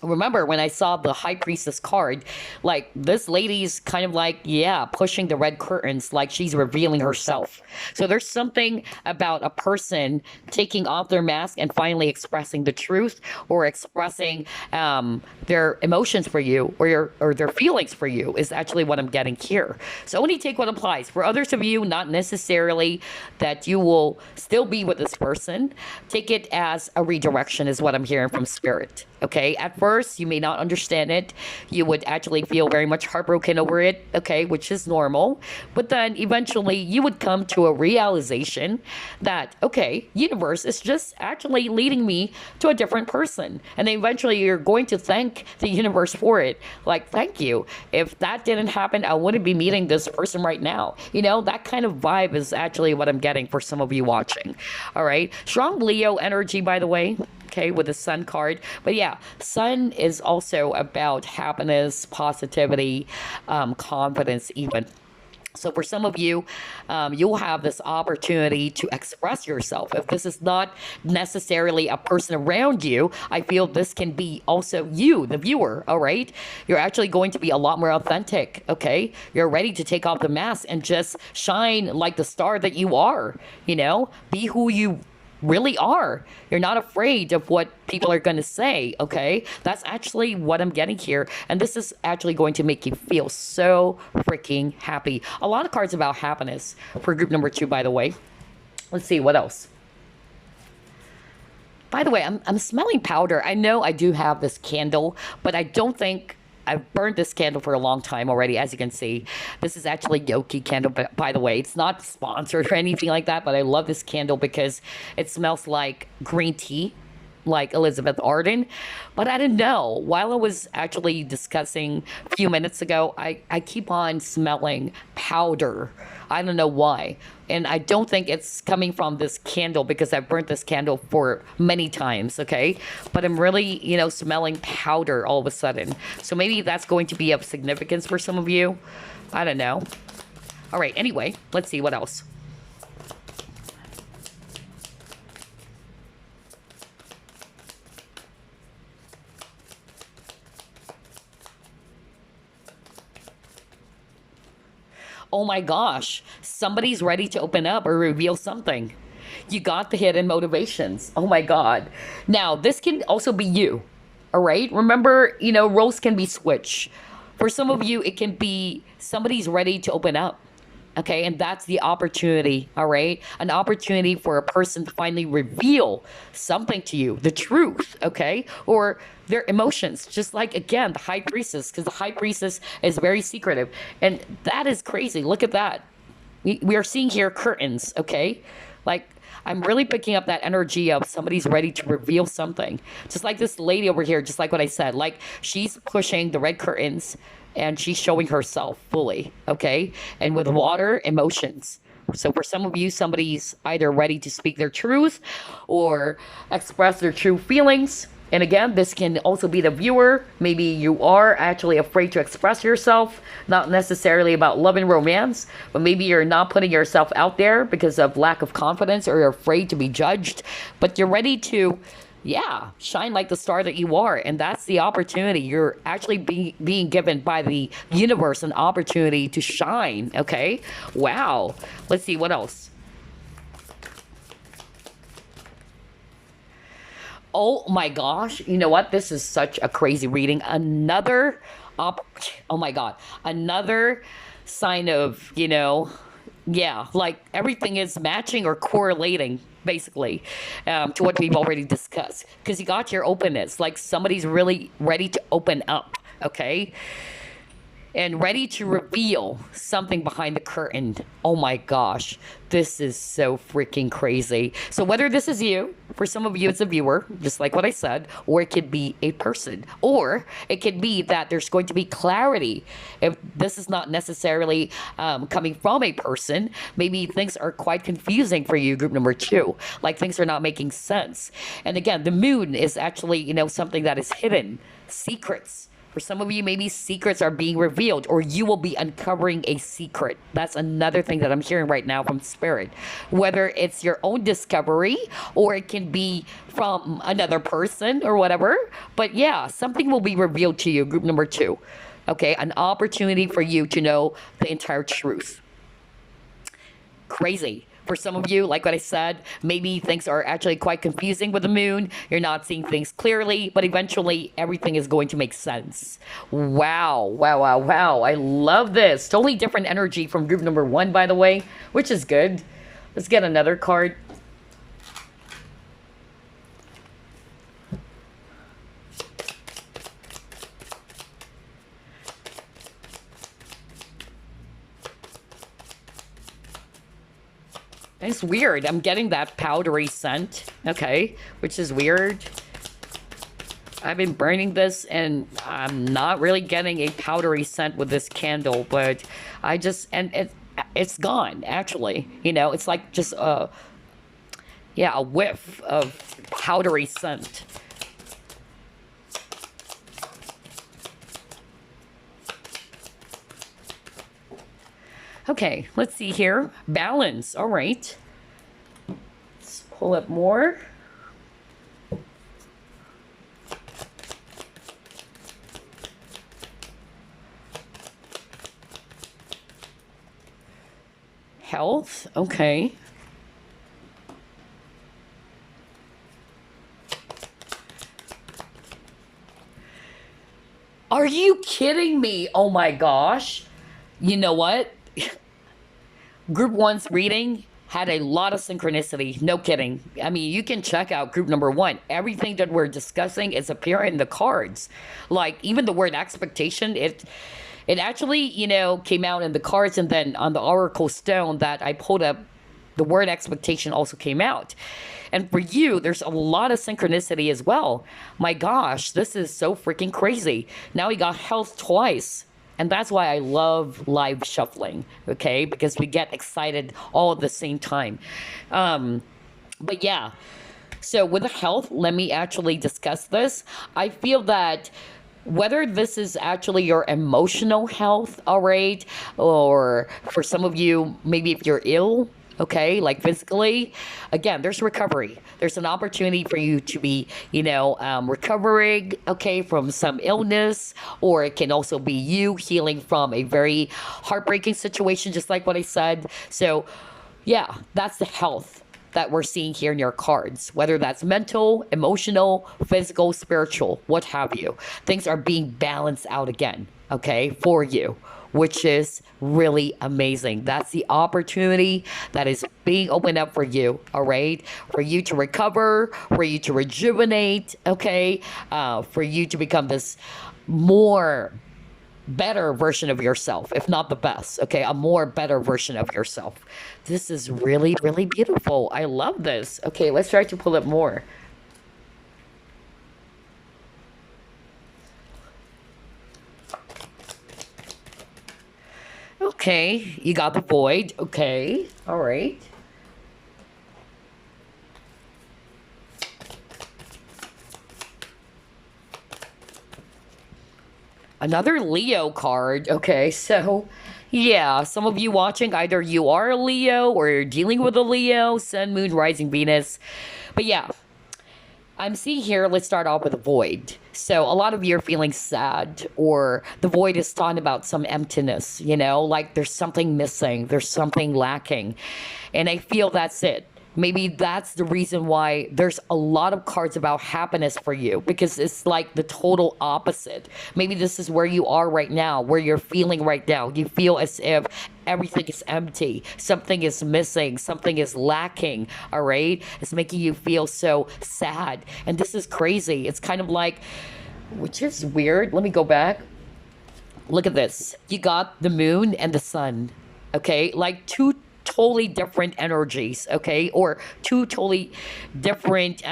remember when I saw the High Priestess card, like this lady's kind of like, yeah, pushing the red curtains, like she's revealing herself. So there's something about a person taking off their mask and finally expressing the truth, or expressing their emotions for you, or their feelings for you, is actually what I'm getting here. So only take what applies. For others of you, not necessarily that you will still be with this person. Take it as a redirection is what I'm hearing from Spirit. Okay, at first, you may not understand it. You would actually feel very much heartbroken over it, okay, which is normal. But then eventually you would come to a realization that, okay, universe is just actually leading me to a different person. And then eventually you're going to thank the universe for it. Like, thank you. If that didn't happen, I wouldn't be meeting this person right now. You know, that kind of vibe is actually what I'm getting for some of you watching. All right, strong Leo energy, by the way. Okay, with the Sun card. But yeah, Sun is also about happiness, positivity, confidence even. So for some of you, you'll have this opportunity to express yourself. If this is not necessarily a person around you, I feel this can be also you, the viewer, all right? You're actually going to be a lot more authentic, okay? You're ready to take off the mask and just shine like the star that you are, you know? Be who you really are. You're not afraid of what people are going to say, okay? That's actually what I'm getting here. And this is actually going to make you feel so freaking happy. A lot of cards about happiness for group number 2, by the way. Let's see, what else? By the way, I'm smelling powder. I know I do have this candle, but I don't think I've burned this candle for a long time already, as you can see. This is actually Yoki candle, by the way. It's not sponsored or anything like that, but I love this candle because it smells like green tea, like Elizabeth Arden. But I didn't know. While I was actually discussing a few minutes ago, I keep on smelling powder. I don't know why. And I don't think it's coming from this candle because I've burnt this candle for many times, okay? But I'm really, smelling powder all of a sudden. So maybe that's going to be of significance for some of you. I don't know. All right, anyway, let's see what else. Oh my gosh, somebody's ready to open up or reveal something. You got the hidden motivations. Oh my God. Now, this can also be you. All right. Remember, roles can be switched. For some of you, it can be somebody's ready to open up. Okay. And that's the opportunity. All right. An opportunity for a person to finally reveal something to you, the truth. Okay. Or their emotions, just like, again, the high priestess, because the high priestess is very secretive. And that is crazy. Look at that. We are seeing here curtains. Okay. Like, I'm really picking up that energy of somebody's ready to reveal something. Just like this lady over here, just like what I said. Like, she's pushing the red curtains and she's showing herself fully, okay? And with water, emotions. So for some of you, somebody's either ready to speak their truth or express their true feelings. And again, this can also be the viewer. Maybe you are actually afraid to express yourself, not necessarily about love and romance, but maybe you're not putting yourself out there because of lack of confidence or you're afraid to be judged, but you're ready to, shine like the star that you are. And that's the opportunity. You're actually being given by the universe an opportunity to shine, okay? Wow. Let's see, what else? Oh my gosh, you know what? This is such a crazy reading. Oh my God, another sign of, like everything is matching or correlating basically to what we've already discussed. Because you got your openness, like somebody's really ready to open up, okay? And ready to reveal something behind the curtain. Oh my gosh, this is so freaking crazy. So whether this is you, for some of you it's a viewer, just like what I said, or it could be a person, or it could be that there's going to be clarity. If this is not necessarily coming from a person, maybe things are quite confusing for you, group number 2, like things are not making sense. And again, the moon is actually, something that is hidden, secrets. For some of you, maybe secrets are being revealed or you will be uncovering a secret. That's another thing that I'm hearing right now from Spirit. Whether it's your own discovery or it can be from another person or whatever. But yeah, something will be revealed to you, group number 2. Okay, an opportunity for you to know the entire truth. Crazy. For some of you, like what I said, maybe things are actually quite confusing with the moon. You're not seeing things clearly, but eventually everything is going to make sense. Wow, wow, wow, wow. I love this. Totally different energy from group number 1, by the way, which is good. Let's get another card. It's weird. I'm getting that powdery scent. Okay, which is weird. I've been burning this and I'm not really getting a powdery scent with this candle, but it's gone actually. It's like just a whiff of powdery scent. Okay, let's see here. Balance. All right. Let's pull up more. Health. Okay. Are you kidding me? Oh my gosh. You know what? Group one's reading had a lot of synchronicity. No kidding. I mean, you can check out group number one. Everything that we're discussing is apparent in the cards. Like even the word expectation, it actually, came out in the cards, and then on the Oracle Stone that I pulled up, the word expectation also came out. And for you, there's a lot of synchronicity as well. My gosh, this is so freaking crazy. Now we got health twice. And that's why I love live shuffling, okay? Because we get excited all at the same time. But yeah, so with the health, let me actually discuss this. I feel that whether this is actually your emotional health, all right, or for some of you, maybe if you're ill, okay, like physically, again, there's recovery. There's an opportunity for you to be, recovering, okay, from some illness, or it can also be you healing from a very heartbreaking situation, just like what I said. So, yeah, that's the health that we're seeing here in your cards, whether that's mental, emotional, physical, spiritual, what have you. Things are being balanced out again, okay, for you, which is really amazing. That's the opportunity that is being opened up for you, all right? For you to recover, for you to rejuvenate, okay? For you to become this more better version of yourself, if not the best, okay? A more better version of yourself. This is really, really beautiful. I love this. Okay, let's try to pull it more. Okay, you got the void. Okay, all right. Another Leo card. Okay, so yeah, some of you watching, either you are a Leo or you're dealing with a Leo, Sun, Moon, Rising, Venus. But yeah, I'm seeing here, let's start off with a void. So a lot of you are feeling sad, or the void is talking about some emptiness, like there's something missing, there's something lacking. And I feel that's it. Maybe that's the reason why there's a lot of cards about happiness for you, because it's like the total opposite. Maybe this is where you are right now, where you're feeling right now. You feel as if everything is empty, something is missing, something is lacking, all right? It's making you feel so sad. And this is crazy. It's kind of like, which is weird. Let me go back. Look at this. You got the moon and the sun, okay? Like two totally different energies, okay, or two totally different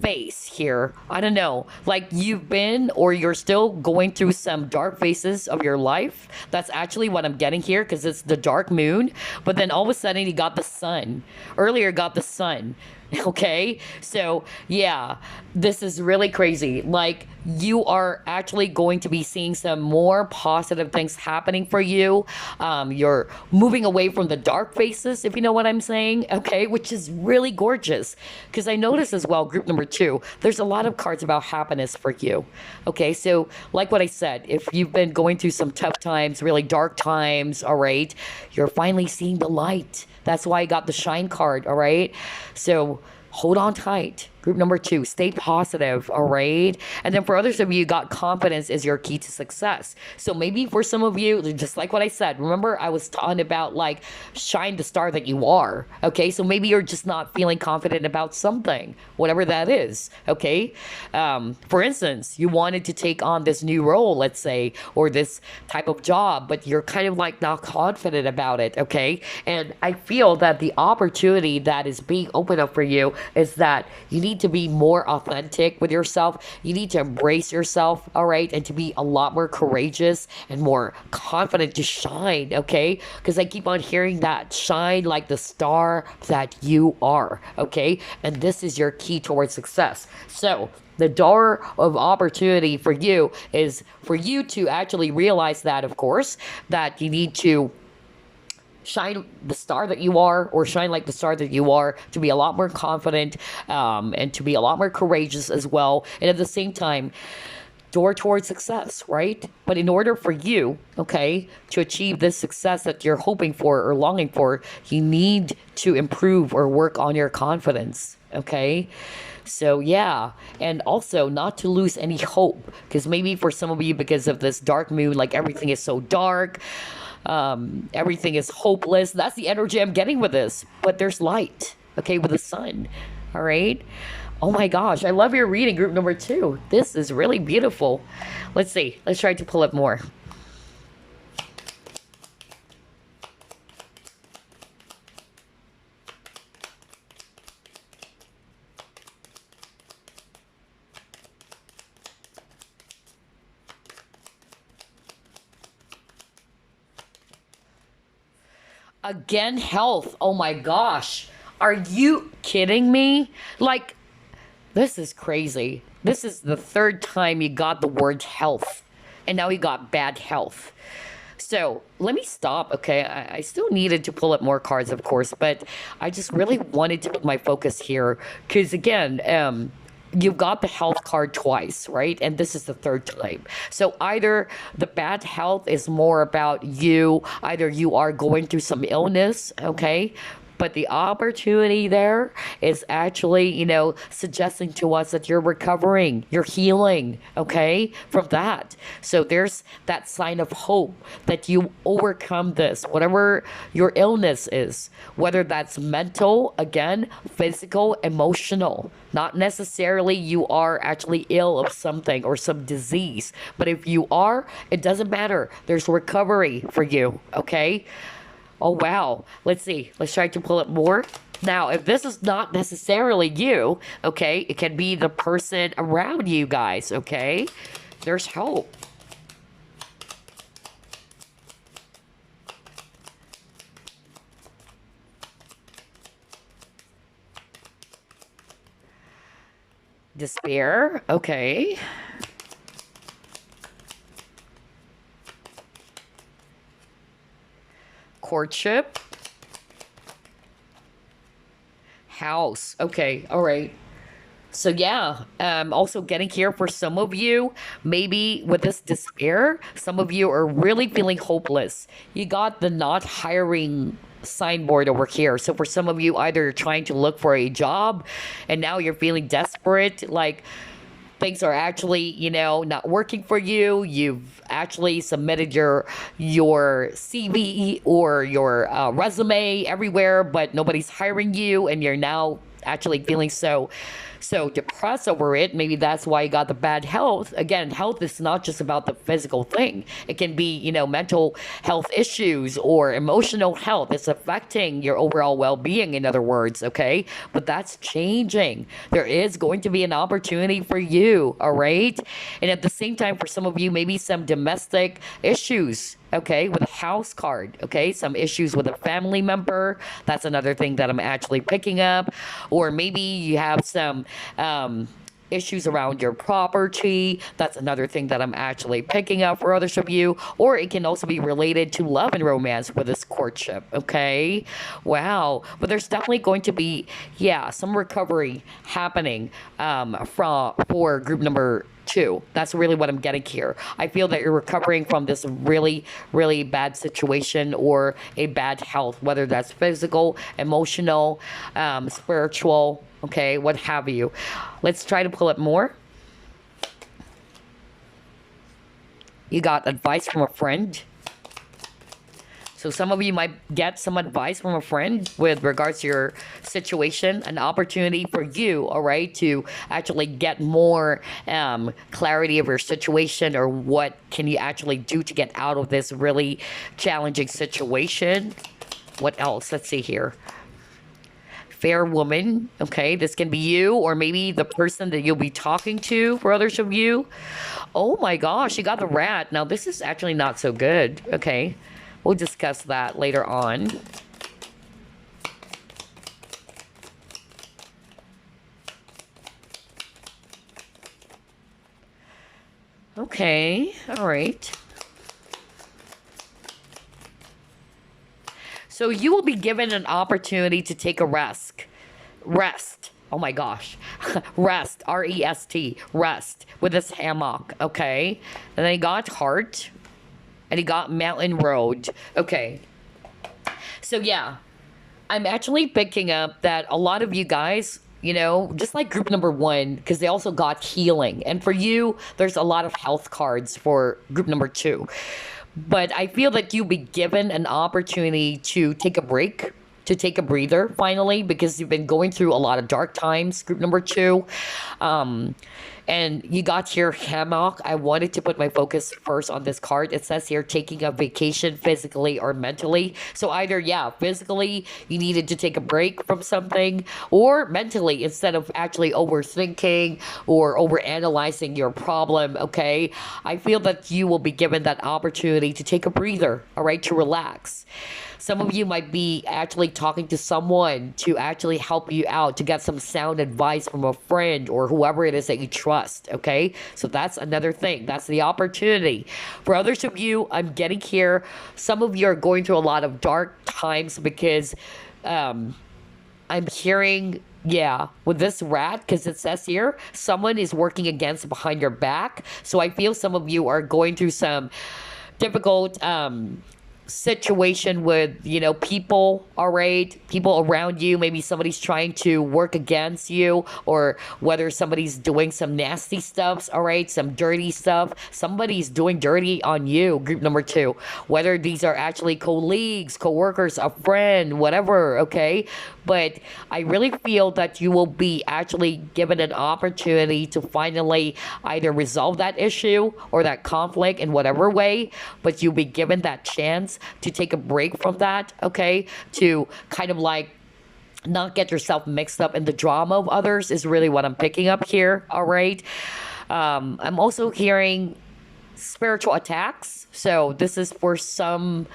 phase here. I don't know, like you've been or you're still going through some dark phases of your life. That's actually what I'm getting here, because it's the dark moon, but then all of a sudden you got the sun. Earlier got the sun. Okay, so yeah, this is really crazy. Like you are actually going to be seeing some more positive things happening for you. You're moving away from the dark faces, if you know what I'm saying, okay, which is really gorgeous. Because I noticed as well, group number two, there's a lot of cards about happiness for you. Okay, so like what I said, if you've been going through some tough times, really dark times, all right, you're finally seeing the light. That's why I got the shine card, all right? So hold on tight. Group number two, stay positive, all right? And then for others of you, got confidence is your key to success. So maybe for some of you, just like what I said, remember I was talking about like shine the star that you are, okay? So maybe you're just not feeling confident about something, whatever that is, okay? For instance, you wanted to take on this new role, let's say, or this type of job, but you're kind of like not confident about it, okay? And I feel that the opportunity that is being opened up for you is that you need to be more authentic with yourself. You need to embrace yourself, all right? And to be a lot more courageous and more confident to shine, okay? Because I keep on hearing that, shine like the star that you are, okay? And this is your key towards success. So the door of opportunity for you is for you to actually realize that, of course, that you need to shine the star that you are, or shine like the star that you are, to be a lot more confident, and to be a lot more courageous as well. And at the same time, door towards success, right? But in order for you, okay, to achieve this success that you're hoping for or longing for, you need to improve or work on your confidence. Okay. So yeah, and also not to lose any hope, because maybe for some of you, because of this dark moon, like everything is so dark, everything is hopeless. That's the energy I'm getting with this. But there's light, okay, with the sun. All right. Oh my gosh, I love your reading, group number two. This is really beautiful. Let's see. Let's try to pull up more. Again, health. Oh my gosh. Are you kidding me? Like, this is crazy. This is the third time you got the word health, and now you got bad health. So let me stop, okay? I still needed to pull up more cards, of course, but I just really wanted to put my focus here because, again, you've got the health card twice, right? And this is the third time. So either the bad health is more about you, either you are going through some illness, okay? But the opportunity there is actually, suggesting to us that you're recovering, you're healing, okay, from that. So there's that sign of hope that you overcome this, whatever your illness is, whether that's mental, again, physical, emotional. Not necessarily you are actually ill of something or some disease, but if you are, it doesn't matter. There's recovery for you, okay? Oh, wow. Let's see. Let's try to pull it more. Now, if this is not necessarily you, okay, it can be the person around you guys, okay? There's hope. Despair, okay. Courtship. House. Okay, all right. So yeah, also getting here for some of you, maybe with this despair, some of you are really feeling hopeless. You got the not hiring signboard over here. So for some of you, either you're trying to look for a job and now you're feeling desperate, like things are actually, not working for you. You've actually submitted your CV or your resume everywhere, but nobody's hiring you, and you're now actually feeling so depressed over it. Maybe that's why you got the bad health. Again, health is not just about the physical thing. It can be, mental health issues or emotional health. It's affecting your overall well-being, in other words, okay? But that's changing. There is going to be an opportunity for you, all right? And at the same time, for some of you, maybe some domestic issues, okay, with a house card, okay, some issues with a family member. That's another thing that I'm actually picking up. Or maybe you have some issues around your property. That's another thing that I'm actually picking up for others of you. Or it can also be related to love and romance with this courtship, okay? Wow. But there's definitely going to be, yeah, some recovery happening for group number two. That's really what I'm getting here. I feel that you're recovering from this really, really bad situation or a bad health, whether that's physical, emotional, spiritual, okay, what have you. Let's try to pull it more. You got advice from a friend. So some of you might get some advice from a friend with regards to your situation, an opportunity for you, all right, to actually get more clarity of your situation, or what can you actually do to get out of this really challenging situation. What else? Let's see here. Fair woman, okay, this can be you or maybe the person that you'll be talking to for others of you. Oh my gosh, you got the rat. Now this is actually not so good, okay. We'll discuss that later on. Okay, all right. So you will be given an opportunity to take a rest. Rest. Oh my gosh. Rest. R-E-S-T. Rest. With this hammock, okay? And then he got heart. And he got mountain road. Okay. So yeah. I'm actually picking up that a lot of you guys, just like group number one, because they also got healing. And for you, there's a lot of health cards for group number two. But I feel that you'll be given an opportunity to take a break, to take a breather finally, because you've been going through a lot of dark times, group number two. Um, and you got here hammock. I wanted to put my focus first on this card. It says here taking a vacation physically or mentally. So either, yeah, physically you needed to take a break from something, or mentally, instead of actually overthinking or overanalyzing your problem, okay? I feel that you will be given that opportunity to take a breather, all right, to relax. Some of you might be actually talking to someone to actually help you out, to get some sound advice from a friend or whoever it is that you trust, okay? So that's another thing. That's the opportunity. For others of you, I'm getting here, some of you are going through a lot of dark times because I'm hearing, yeah, with this rat, because it says here, someone is working against behind your back. So I feel some of you are going through some difficult situation with people, all right, people around you. Maybe somebody's trying to work against you, or whether somebody's doing some nasty stuff, all right, some dirty stuff. Somebody's doing dirty on you, group number two, whether these are actually colleagues, co-workers, a friend, whatever, okay? But I really feel that you will be actually given an opportunity to finally either resolve that issue or that conflict in whatever way, but you'll be given that chance to take a break from that, okay? To kind of like not get yourself mixed up in the drama of others is really what I'm picking up here, all right? I'm also hearing spiritual attacks. So this is for some,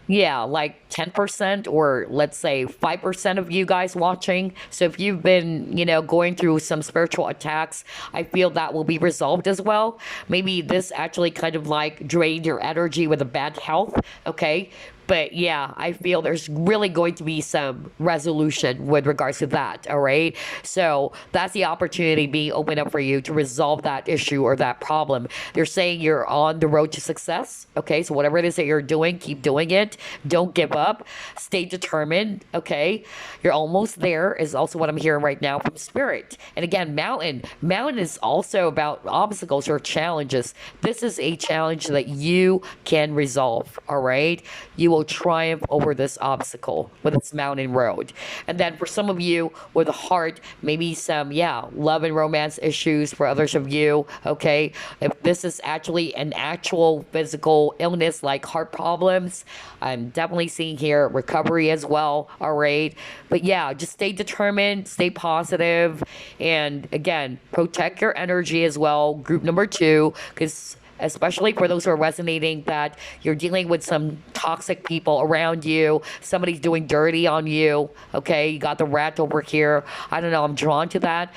yeah, like 10%, or let's say 5% of you guys watching. So if you've been, going through some spiritual attacks, I feel that will be resolved as well. Maybe this actually kind of like drained your energy with a bad health, okay? But yeah, I feel there's really going to be some resolution with regards to that, all right? So that's the opportunity being opened up for you to resolve that issue or that problem. They're saying you're on the road to success, okay? So whatever it is that you're doing, keep doing it. Don't give up. Stay determined, okay? You're almost there is also what I'm hearing right now from Spirit. And again, mountain. Mountain is also about obstacles or challenges. This is a challenge that you can resolve, all right? You will triumph over this obstacle with its mountain road. And then for some of you with a heart, maybe some, yeah, love and romance issues for others of you, okay? If this is actually an actual physical illness like heart problems, I'm definitely seeing here recovery as well, all right? But yeah, just stay determined, stay positive, and again, protect your energy as well, group number two, because especially for those who are resonating that you're dealing with some toxic people around you, somebody's doing dirty on you, okay? You got the rat over here. I don't know, I'm drawn to that.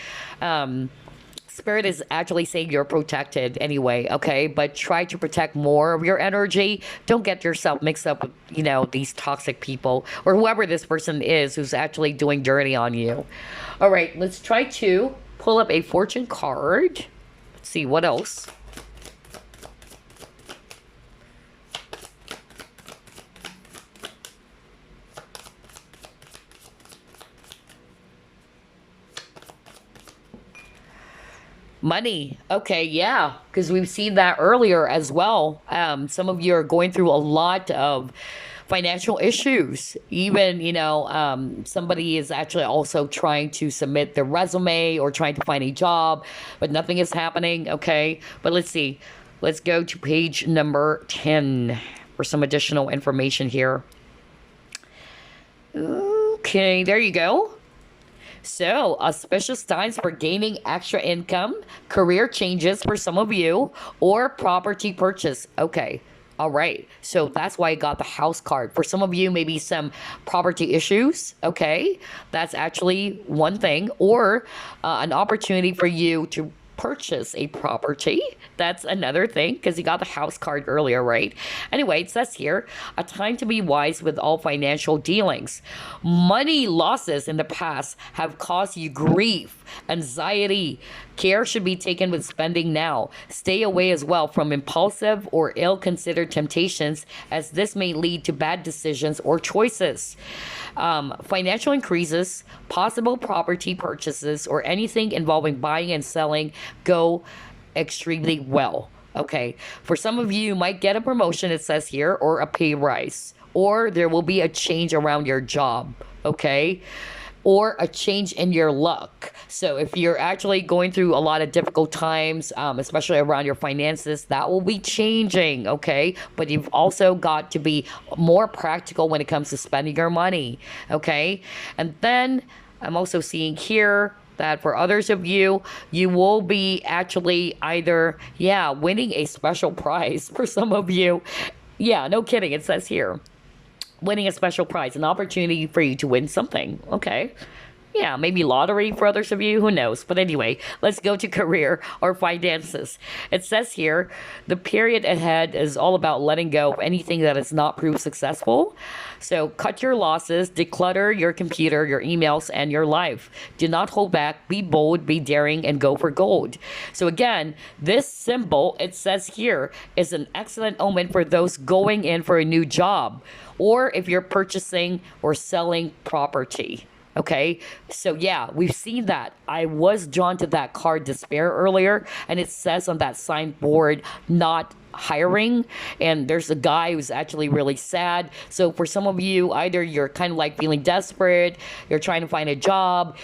Spirit is actually saying you're protected anyway, okay? But try to protect more of your energy. Don't get yourself mixed up with, these toxic people or whoever this person is who's actually doing dirty on you. All right, let's try to pull up a fortune card. Let's see, what else? Money. Okay, yeah, because we've seen that earlier as well. Some of you are going through a lot of financial issues. Even, somebody is actually also trying to submit their resume or trying to find a job, but nothing is happening, okay? But let's see. Let's go to page number 10 for some additional information here. Okay, there you go. So, auspicious times for gaining extra income, career changes for some of you, or property purchase. Okay. All right. So that's why I got the house card. For some of you, maybe some property issues. Okay. That's actually one thing. Or an opportunity for you to purchase a property. That's another thing, because you got the house card earlier, right? Anyway, it says here, a time to be wise with all financial dealings. Money losses in the past have caused you grief, anxiety. Care should be taken with spending now. Stay away as well from impulsive or ill-considered temptations, as this may lead to bad decisions or choices. Financial increases, possible property purchases, or anything involving buying and selling go extremely well. Okay. For some of you, you might get a promotion, it says here, or a pay rise, or there will be a change around your job. Okay, or a change in your luck. So if you're actually going through a lot of difficult times, especially around your finances, that will be changing, okay? But you've also got to be more practical when it comes to spending your money, okay? And then I'm also seeing here that for others of you, you will be actually either, yeah, winning a special prize for some of you. Yeah, no kidding, it says here winning a special prize, an opportunity for you to win something. Okay. Yeah, maybe lottery for others of you, who knows? But anyway, let's go to career or finances. It says here, the period ahead is all about letting go of anything that has not proved successful. So cut your losses, declutter your computer, your emails, and your life. Do not hold back, be bold, be daring, and go for gold. So again, this symbol, it says here, is an excellent omen for those going in for a new job, or if you're purchasing or selling property. Okay, so yeah, we've seen that. I was drawn to that card despair earlier, and it says on that signboard, not hiring, and there's a guy who's actually really sad. So for some of you, either you're kind of like feeling desperate, you're trying to find a job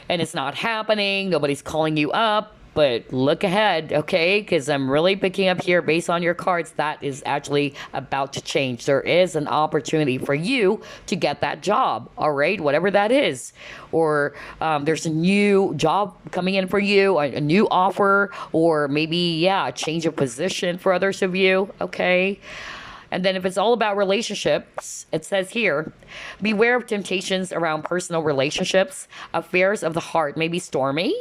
and it's not happening, nobody's calling you up. But look ahead, okay? Because I'm really picking up here based on your cards that is actually about to change. There is an opportunity for you to get that job, all right? Whatever that is. Or there's a new job coming in for you, a new offer, or maybe, yeah, a change of position for others of you, okay? And then if it's all about relationships, it says here, beware of temptations around personal relationships. Affairs of the heart may be stormy,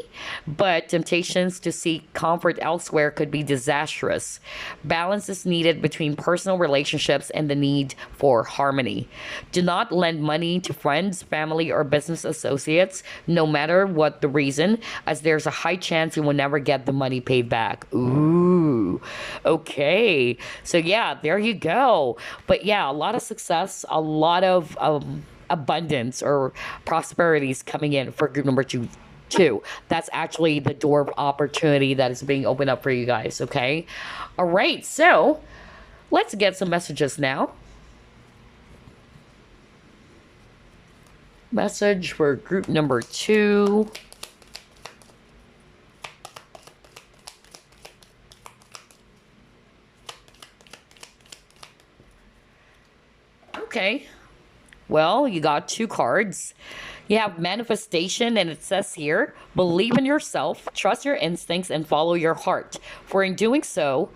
but temptations to seek comfort elsewhere could be disastrous. Balance is needed between personal relationships and the need for harmony. Do not lend money to friends, family, or business associates, no matter what the reason, as there's a high chance you will never get the money paid back. Ooh, okay. So yeah, there you go. But yeah, a lot of success, a lot of abundance or prosperities coming in for group number two. That's actually the door of opportunity that is being opened up for you guys, okay? All right, so let's get some messages now. Message for group number 2. Okay. Well, you got 2 cards. You have manifestation, and it says here, believe in yourself, trust your instincts, and follow your heart. For in doing so,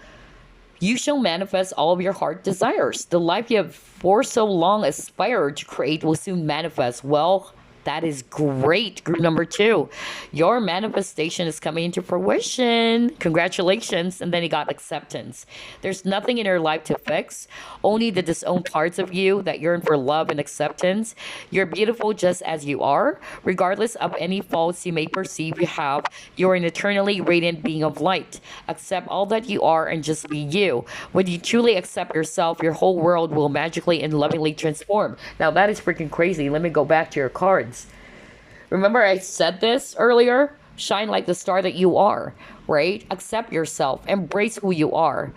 you shall manifest all of your heart desires. The life you have for so long aspired to create will soon manifest. Well, that is great. Group number 2, your manifestation is coming into fruition. Congratulations. And then you got acceptance. There's nothing in your life to fix, only the disowned parts of you that yearn for love and acceptance. You're beautiful just as you are, regardless of any faults you may perceive you have. You're an eternally radiant being of light. Accept all that you are and just be you. When you truly accept yourself, your whole world will magically and lovingly transform. Now that is freaking crazy. Let me go back to your cards. Remember I said this earlier? Shine like the star that you are, right? Accept yourself. Embrace who you are.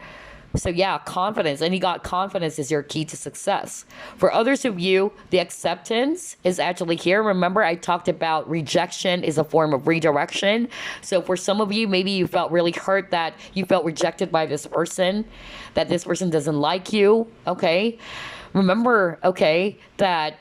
So yeah, confidence. And you got confidence is your key to success. For others of you, the acceptance is actually here. Remember I talked about rejection is a form of redirection. So for some of you, maybe you felt really hurt that you felt rejected by this person, that this person doesn't like you, okay? Remember, okay, that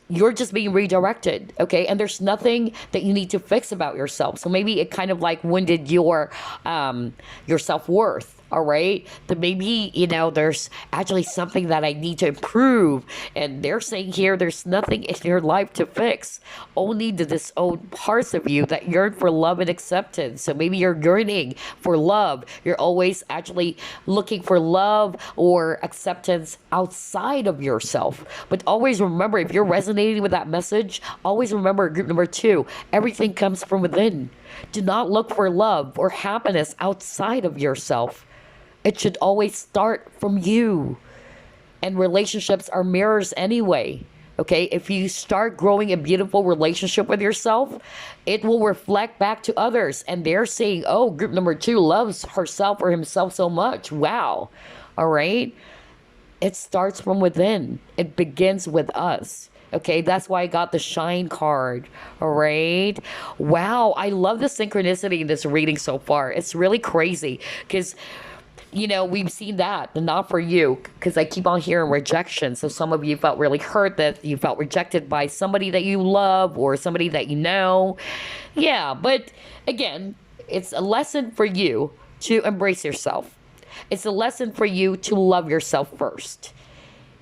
you're just being redirected, okay? And there's nothing that you need to fix about yourself. So maybe it kind of like wounded your self-worth, all right? That maybe, there's actually something that I need to improve. And they're saying here, there's nothing in your life to fix. Only the disowned parts of you that yearn for love and acceptance. So maybe you're yearning for love. You're always actually looking for love or acceptance outside of yourself. But always remember, if you're resonating with that message, always remember group number 2, everything comes from within. Do not look for love or happiness outside of yourself. It should always start from you. And relationships are mirrors anyway. Okay, if you start growing a beautiful relationship with yourself, it will reflect back to others. And they're saying, oh, group number two loves herself or himself so much. Wow. All right. It starts from within, it begins with us. Okay, that's why I got the shine card. All right. Wow, I love the synchronicity in this reading so far. It's really crazy because we've seen that, but not for you, because I keep on hearing rejection. So some of you felt really hurt that you felt rejected by somebody that you love or somebody that you know. Yeah, but again, it's a lesson for you to embrace yourself. It's a lesson for you to love yourself first.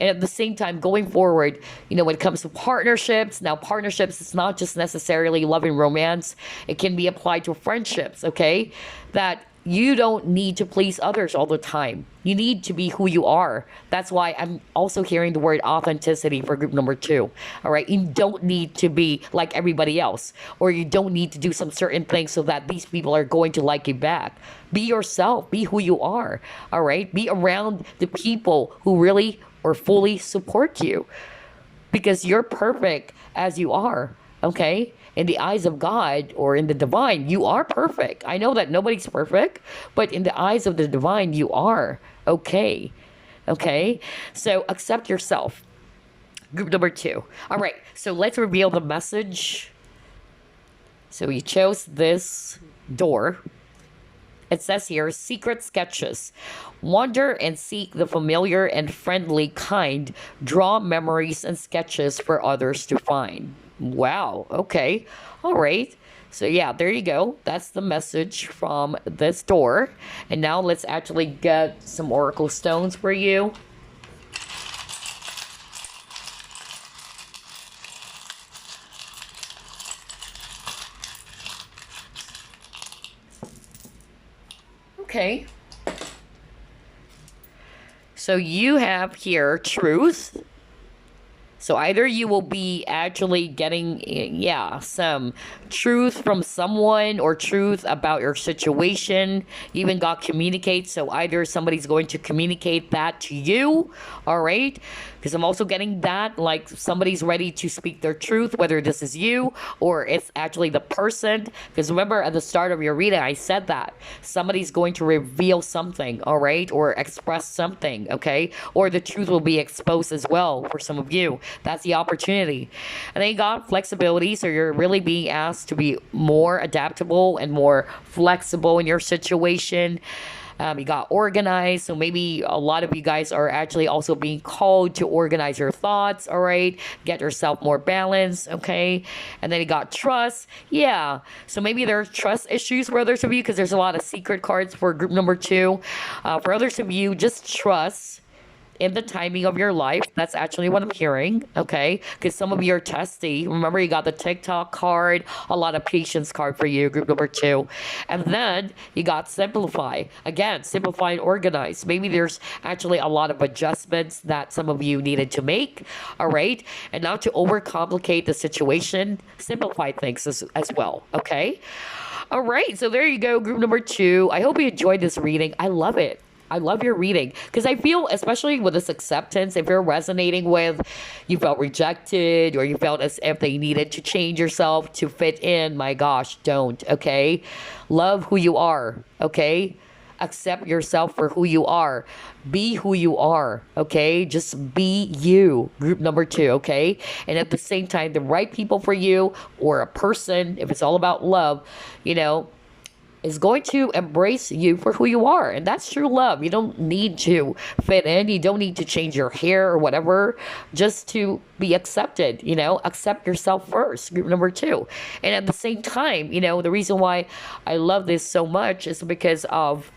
And at the same time, going forward, when it comes to partnerships, now partnerships is not just necessarily love and romance. It can be applied to friendships, okay? That you don't need to please others all the time. You need to be who you are. That's why I'm also hearing the word authenticity for group number two. All right. You don't need to be like everybody else, or you don't need to do some certain things so that these people are going to like you back. Be yourself. Be who you are. All right. Be around the people who really or fully support you, because you're perfect as you are. Okay. In the eyes of God or in the divine, you are perfect. I know that nobody's perfect, but in the eyes of the divine, you are okay. Okay? So accept yourself. Group number two. All right. So let's reveal the message. So you chose this door. It says here, secret sketches. Wander and seek the familiar and friendly kind. Draw memories and sketches for others to find. Wow. Okay. All right. So yeah, there you go. That's the message from this door. And now let's actually get some oracle stones for you. Okay. So you have here truth. So either you will be actually getting, some truth from someone or truth about your situation. Even God communicates. So either somebody's going to communicate that to you, all right? Because I'm also getting that, like somebody's ready to speak their truth, whether this is you or it's actually the person. Because remember at the start of your reading, I said that somebody's going to reveal something, all right? Or express something, okay? Or the truth will be exposed as well for some of you. That's the opportunity. And then you got flexibility. So you're really being asked to be more adaptable and more flexible in your situation. You got organized. So maybe a lot of you guys are actually also being called to organize your thoughts. All right. Get yourself more balanced. Okay. And then you got trust. Yeah. So maybe there are trust issues for others of you because there's a lot of secret cards for group number two. For others of you, just trust in the timing of your life. That's actually what I'm hearing, okay? Because some of you are testy. Remember, you got the TikTok card, a lot of patience card for you, group number two. And then you got simplify. Again, simplify and organize. Maybe there's actually a lot of adjustments that some of you needed to make, all right? And not to overcomplicate the situation, simplify things as well, okay? All right, so there you go, group number two. I hope you enjoyed this reading. I love it. I love your reading because I feel, especially with this acceptance, if you're resonating with, you felt rejected or you felt as if they needed to change yourself to fit in, my gosh, don't, okay? Love who you are, okay? Accept yourself for who you are. Be who you are, okay? Just be you, group number two, okay? And at the same time, the right people for you or a person, if it's all about love, is going to embrace you for who you are. And that's true love. You don't need to fit in. You don't need to change your hair or whatever just to be accepted, accept yourself first, group number two. And at the same time, the reason why I love this so much is because of,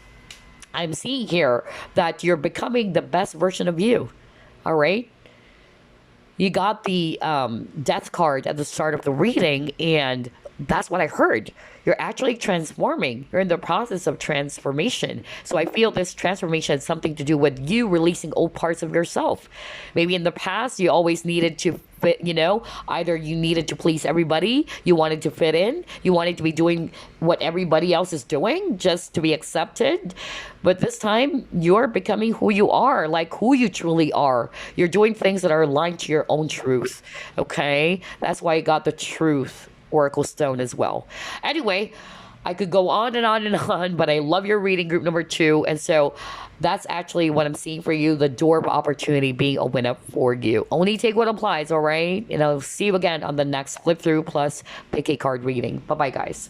I'm seeing here that you're becoming the best version of you. All right. You got the death card at the start of the reading, and That's what I heard. You're actually transforming. You're in the process of transformation. So I feel this transformation has something to do with you releasing old parts of yourself. Maybe in the past, you always needed to fit, either you needed to please everybody, you wanted to fit in, you wanted to be doing what everybody else is doing just to be accepted. But this time, you're becoming who you are, like who you truly are. You're doing things that are aligned to your own truth. Okay? That's why you got the truth Oracle Stone as well. Anyway, I could go on and on and on, but I love your reading, group number 2. And so that's actually what I'm seeing for you, the door of opportunity being opened up for you. Only take what applies, all right? And I'll see you again on the next flip through plus pick a card reading. Bye-bye, guys.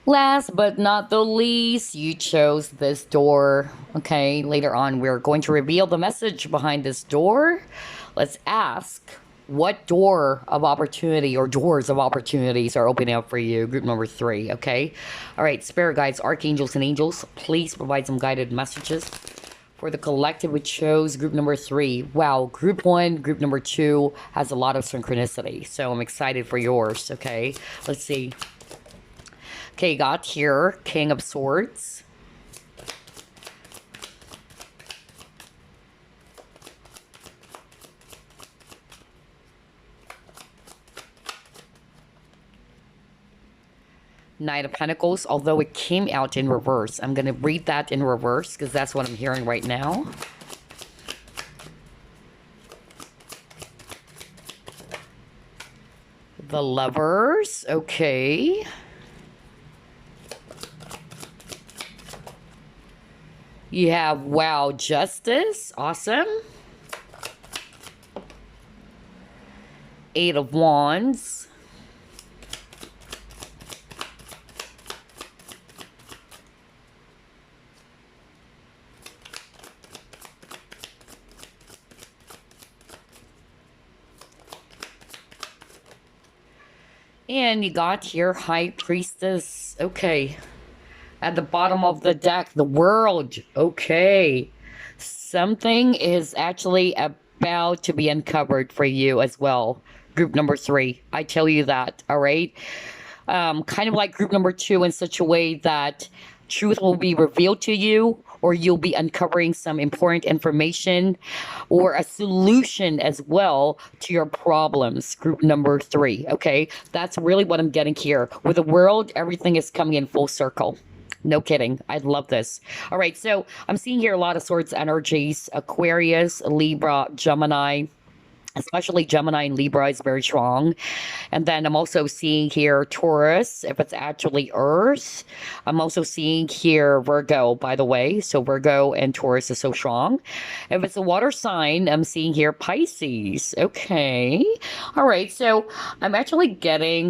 Last but not the least, you chose this door. Okay, later on, we're going to reveal the message behind this door. Let's ask, what door of opportunity or doors of opportunities are opening up for you? Group number 3, okay? All right, spirit guides, archangels, and angels, please provide some guided messages for the collective we chose. Group number 3. Wow, group 1, group number 2 has a lot of synchronicity. So I'm excited for yours, okay? Let's see. Okay, got here, King of Swords. Knight of Pentacles, although it came out in reverse. I'm going to read that in reverse because that's what I'm hearing right now. The Lovers, okay. You have, wow, Justice, awesome. 8 of Wands. And you got here, High Priestess. Okay. At the bottom of the deck, the World. Okay. Something is actually about to be uncovered for you as well. Group number 3. I tell you that, all right? Kind of like group number 2 in such a way that truth will be revealed to you, or you'll be uncovering some important information or a solution as well to your problems. Group number 3, okay? That's really what I'm getting here. With the World, everything is coming in full circle. No kidding. I love this. All right, so I'm seeing here a lot of Swords energies. Aquarius, Libra, Gemini. Especially Gemini and Libra is very strong. And then I'm also seeing here Taurus, if it's actually Earth. I'm also seeing here Virgo, by the way. So Virgo and Taurus is so strong. If it's a water sign, I'm seeing here Pisces. Okay. All right. So I'm actually getting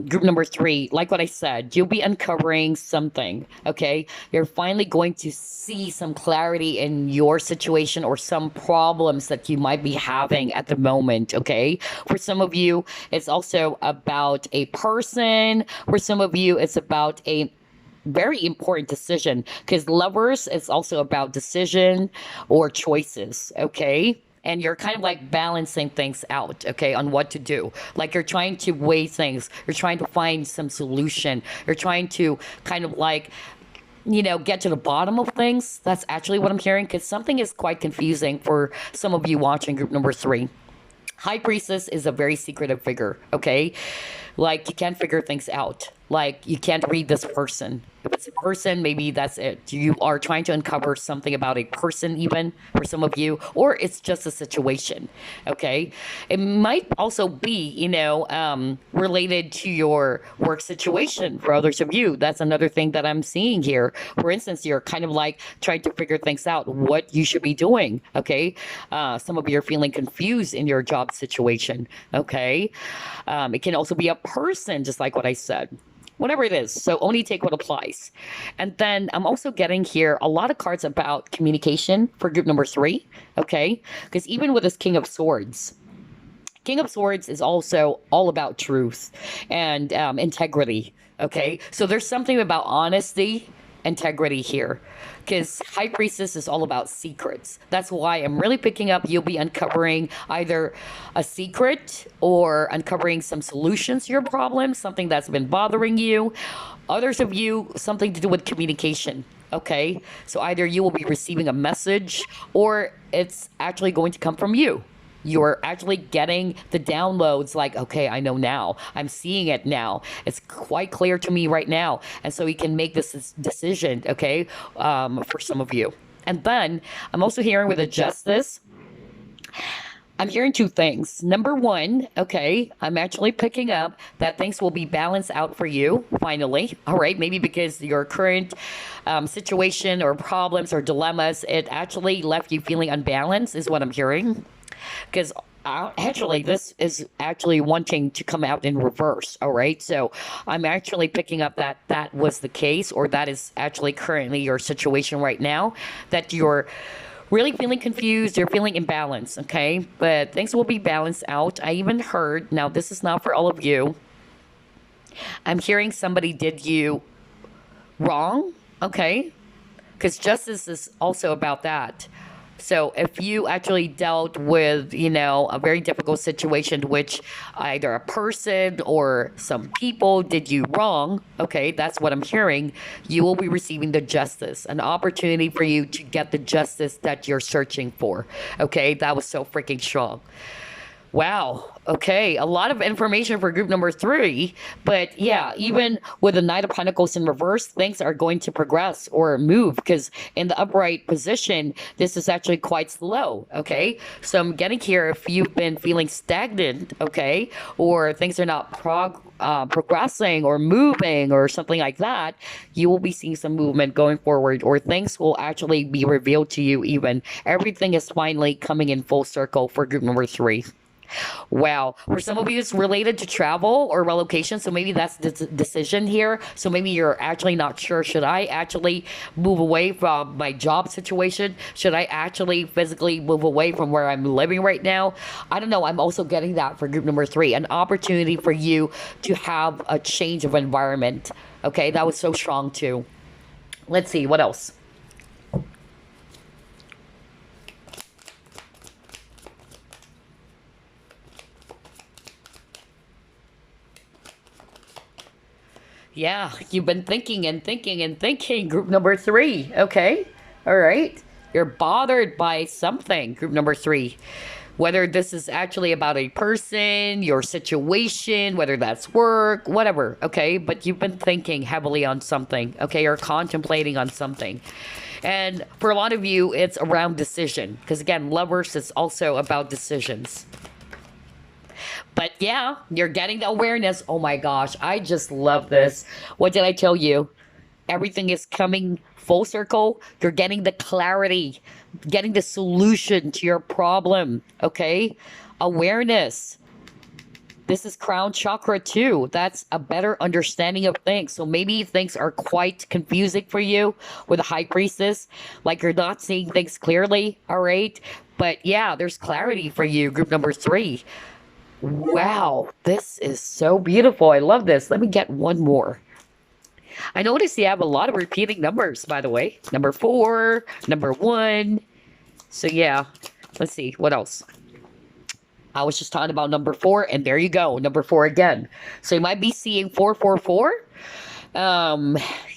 group number 3. Like what I said, you'll be uncovering something. Okay. You're finally going to see some clarity in your situation or some problems that you might be having at the moment, okay? For some of you, it's also about a person. For some of you, it's about a very important decision, because Lovers, it's also about decision or choices, okay? And you're kind of like balancing things out, okay, on what to do. Like you're trying to weigh things. You're trying to find some solution. You're trying to kind of like, get to the bottom of things. That's actually what I'm hearing, because something is quite confusing for some of you watching group number 3. High Priestess is a very secretive figure, okay? Like, you can't figure things out. Like, you can't read this person. If it's a person, maybe that's it. You are trying to uncover something about a person, even for some of you, or it's just a situation, okay? It might also be, related to your work situation for others of you. That's another thing that I'm seeing here. For instance, you're kind of like trying to figure things out, what you should be doing, okay? Some of you are feeling confused in your job situation, okay? It can also be a person, just like what I said. Whatever it is. So only take what applies. And then I'm also getting here a lot of cards about communication for group number 3. Okay. Because even with this King of Swords is also all about truth and integrity. Okay. So there's something about honesty integrity here. Because High Priestess is all about secrets. That's why I'm really picking up you'll be uncovering either a secret or uncovering some solutions to your problems, something that's been bothering you. Others of you, something to do with communication. Okay, so either you will be receiving a message or it's actually going to come from you. You're actually getting the downloads like, okay, I know now. I'm seeing it now. It's quite clear to me right now. And so you can make this decision, okay, for some of you. And then I'm also hearing with the Justice, I'm hearing two things. Number one, okay, I'm actually picking up that things will be balanced out for you, finally. All right, maybe because your current situation or problems or dilemmas, it actually left you feeling unbalanced, is what I'm hearing. Because actually, this is actually wanting to come out in reverse. All right, so I'm actually picking up that that was the case, or that is actually currently your situation right now, that you're really feeling confused, you're feeling imbalanced, okay? But things will be balanced out. I even heard, now this is not for all of you, I'm hearing somebody did you wrong, okay? Because justice is also about that. So if you actually dealt with, you know, a very difficult situation, which either a person or some people did you wrong, okay, that's what I'm hearing, you will be receiving the justice, an opportunity for you to get the justice that you're searching for, okay? That was so freaking strong. Wow. Okay. A lot of information for group number 3. But yeah, even with the Knight of Pentacles in reverse, things are going to progress or move because in the upright position, this is actually quite slow. Okay. So I'm getting here if you've been feeling stagnant, okay, or things are not progressing or moving or something like that, you will be seeing some movement going forward, or things will actually be revealed to you even. Everything is finally coming in full circle for group number 3. Wow. For some of you, it's related to travel or relocation. So maybe that's the decision here. So maybe you're actually not sure. Should I actually move away from my job situation? Should I actually physically move away from where I'm living right now? I don't know. I'm also getting that for group number 3. An opportunity for you to have a change of environment. Okay. That was so strong too. Let's see. What else? Yeah, you've been thinking and thinking and thinking. Group number 3. Okay. All right. You're bothered by something. Group number 3. Whether this is actually about a person, your situation, whether that's work, whatever. Okay. But you've been thinking heavily on something. Okay. Or contemplating on something. And for a lot of you, it's around decision. Because again, lovers is also about decisions. But yeah, you're getting the awareness. Oh my gosh, I just love this. What did I tell you? Everything is coming full circle. You're getting the clarity, getting the solution to your problem. Okay? Awareness. This is crown chakra too. That's a better understanding of things. So maybe things are quite confusing for you with a high priestess. Like you're not seeing things clearly. All right? But yeah, there's clarity for you, group number 3. Wow, this is so beautiful. I love this. Let me get one more. I noticed you have a lot of repeating numbers, by the way. Number 4, number 1. So yeah, let's see. What else? I was just talking about number 4, and there you go. Number 4 again. So you might be seeing 444.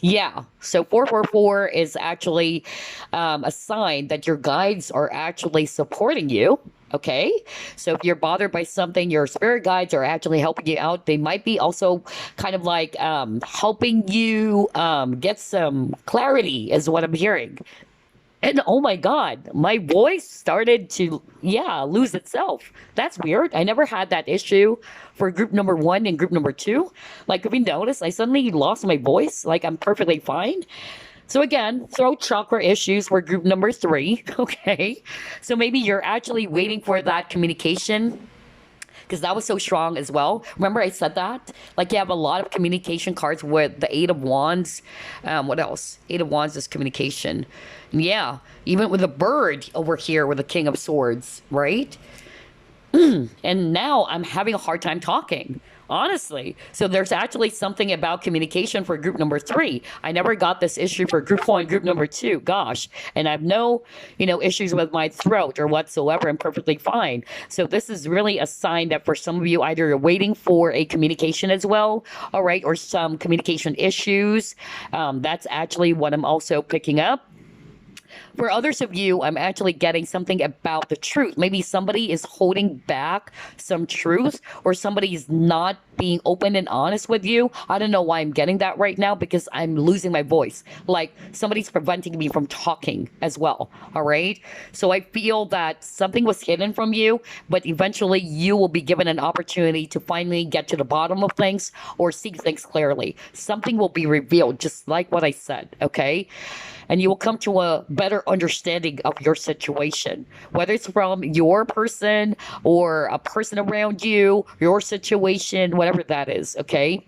Yeah, so 444 is actually a sign that your guides are actually supporting you. Okay, so if you're bothered by something, your spirit guides are actually helping you out. They might be also kind of like helping you get some clarity, is what I'm hearing. And oh my God, my voice started to, yeah, lose itself. That's weird. I never had that issue for group number 1 and group number 2. Like, if you notice, I suddenly lost my voice. Like, I'm perfectly fine. So again, throat chakra issues for group number 3, okay? So maybe you're actually waiting for that communication, because that was so strong as well. Remember I said that? Like you have a lot of communication cards with the 8 of Wands. What else? 8 of Wands is communication. Yeah, even with a bird over here with the King of Swords, right? And now I'm having a hard time talking. honestly. So there's actually something about communication for group number three. I never got this issue for group one, group number two. Gosh, and I have no, issues with my throat or whatsoever. I'm perfectly fine. So this is really a sign that for some of you, either you're waiting for a communication as well, all right, or some communication issues. That's actually what I'm also picking up. For others of you, I'm actually getting something about the truth. Maybe somebody is holding back some truth, or somebody is not being open and honest with you. I don't know why I'm getting that right now, because I'm losing my voice. Like somebody's preventing me from talking as well. All right. So I feel that something was hidden from you, but eventually you will be given an opportunity to finally get to the bottom of things or see things clearly. Something will be revealed, just like what I said. Okay. And you will come to a better understanding of your situation, whether it's from your person or a person around you, your situation, whatever that is, okay?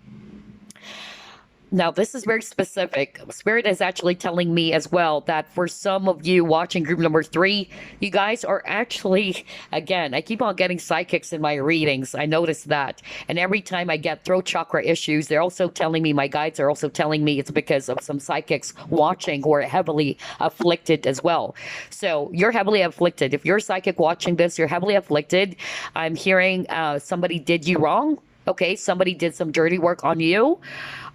Now, this is very specific. Spirit is actually telling me as well that for some of you watching group number three, you guys are actually, again, I keep on getting psychics in my readings. I noticed that. And every time I get throat chakra issues, they're also telling me, my guides are also telling me it's because of some psychics watching who are heavily afflicted as well. So you're heavily afflicted. If you're a psychic watching this, you're heavily afflicted. I'm hearing somebody did you wrong. Okay, somebody did some dirty work on you.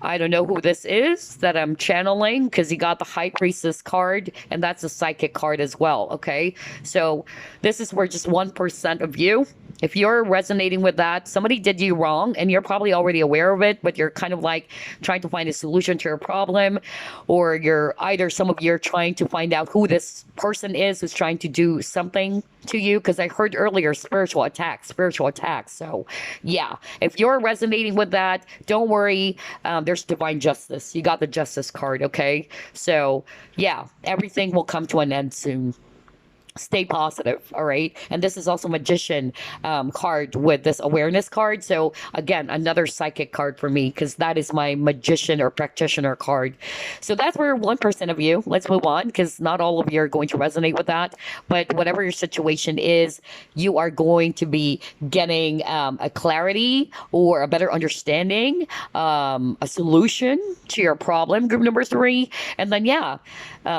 I don't know who this is that I'm channeling, because you got the High Priestess card, and that's a psychic card as well, okay? So this is for just 1% of you. If you're resonating with that, somebody did you wrong, and you're probably already aware of it, but you're kind of like trying to find a solution to your problem, or you're either some of you are trying to find out who this person is who's trying to do something to you, because I heard earlier spiritual attacks. So yeah, if you're resonating with that, don't worry. There's divine justice. You got the justice card, okay? So yeah, everything will come to an end soon. Stay positive, all right? And this is also magician card with this awareness card. So again, another psychic card for me, because that is my magician or practitioner card. So that's for 1% of you. Let's move on, because not all of you are going to resonate with that. But whatever your situation is, you are going to be getting a clarity or a better understanding, a solution to your problem, group number three. And then yeah,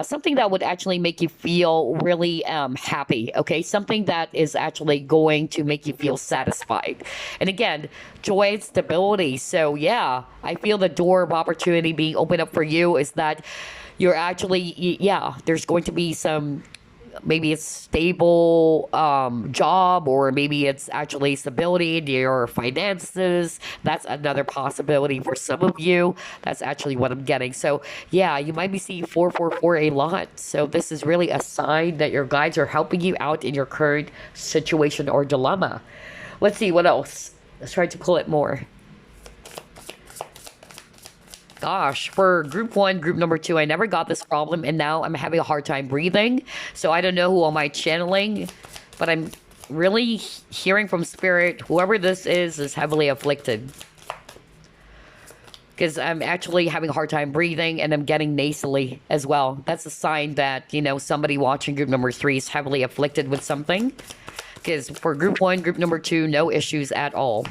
something that would actually make you feel really happy, okay? Something that is actually going to make you feel satisfied. And again, joy and stability. So yeah, I feel the door of opportunity being opened up for you is that you're actually, yeah, there's going to be some, maybe it's stable job, or maybe it's actually stability in your finances. That's another possibility for some of you. That's actually what I'm getting. So yeah, you might be seeing 444 a lot. So this is really a sign that your guides are helping you out in your current situation or dilemma. Let's see what else. Let's try to pull it more. Gosh, for group one, group number two, I never got this problem, and now I'm having a hard time breathing. So I don't know who am I channeling, but I'm really hearing from spirit, whoever this is heavily afflicted. Because I'm actually having a hard time breathing, and I'm getting nasally as well. That's a sign that, somebody watching group number three is heavily afflicted with something. Because for group one, group number two, no issues at all.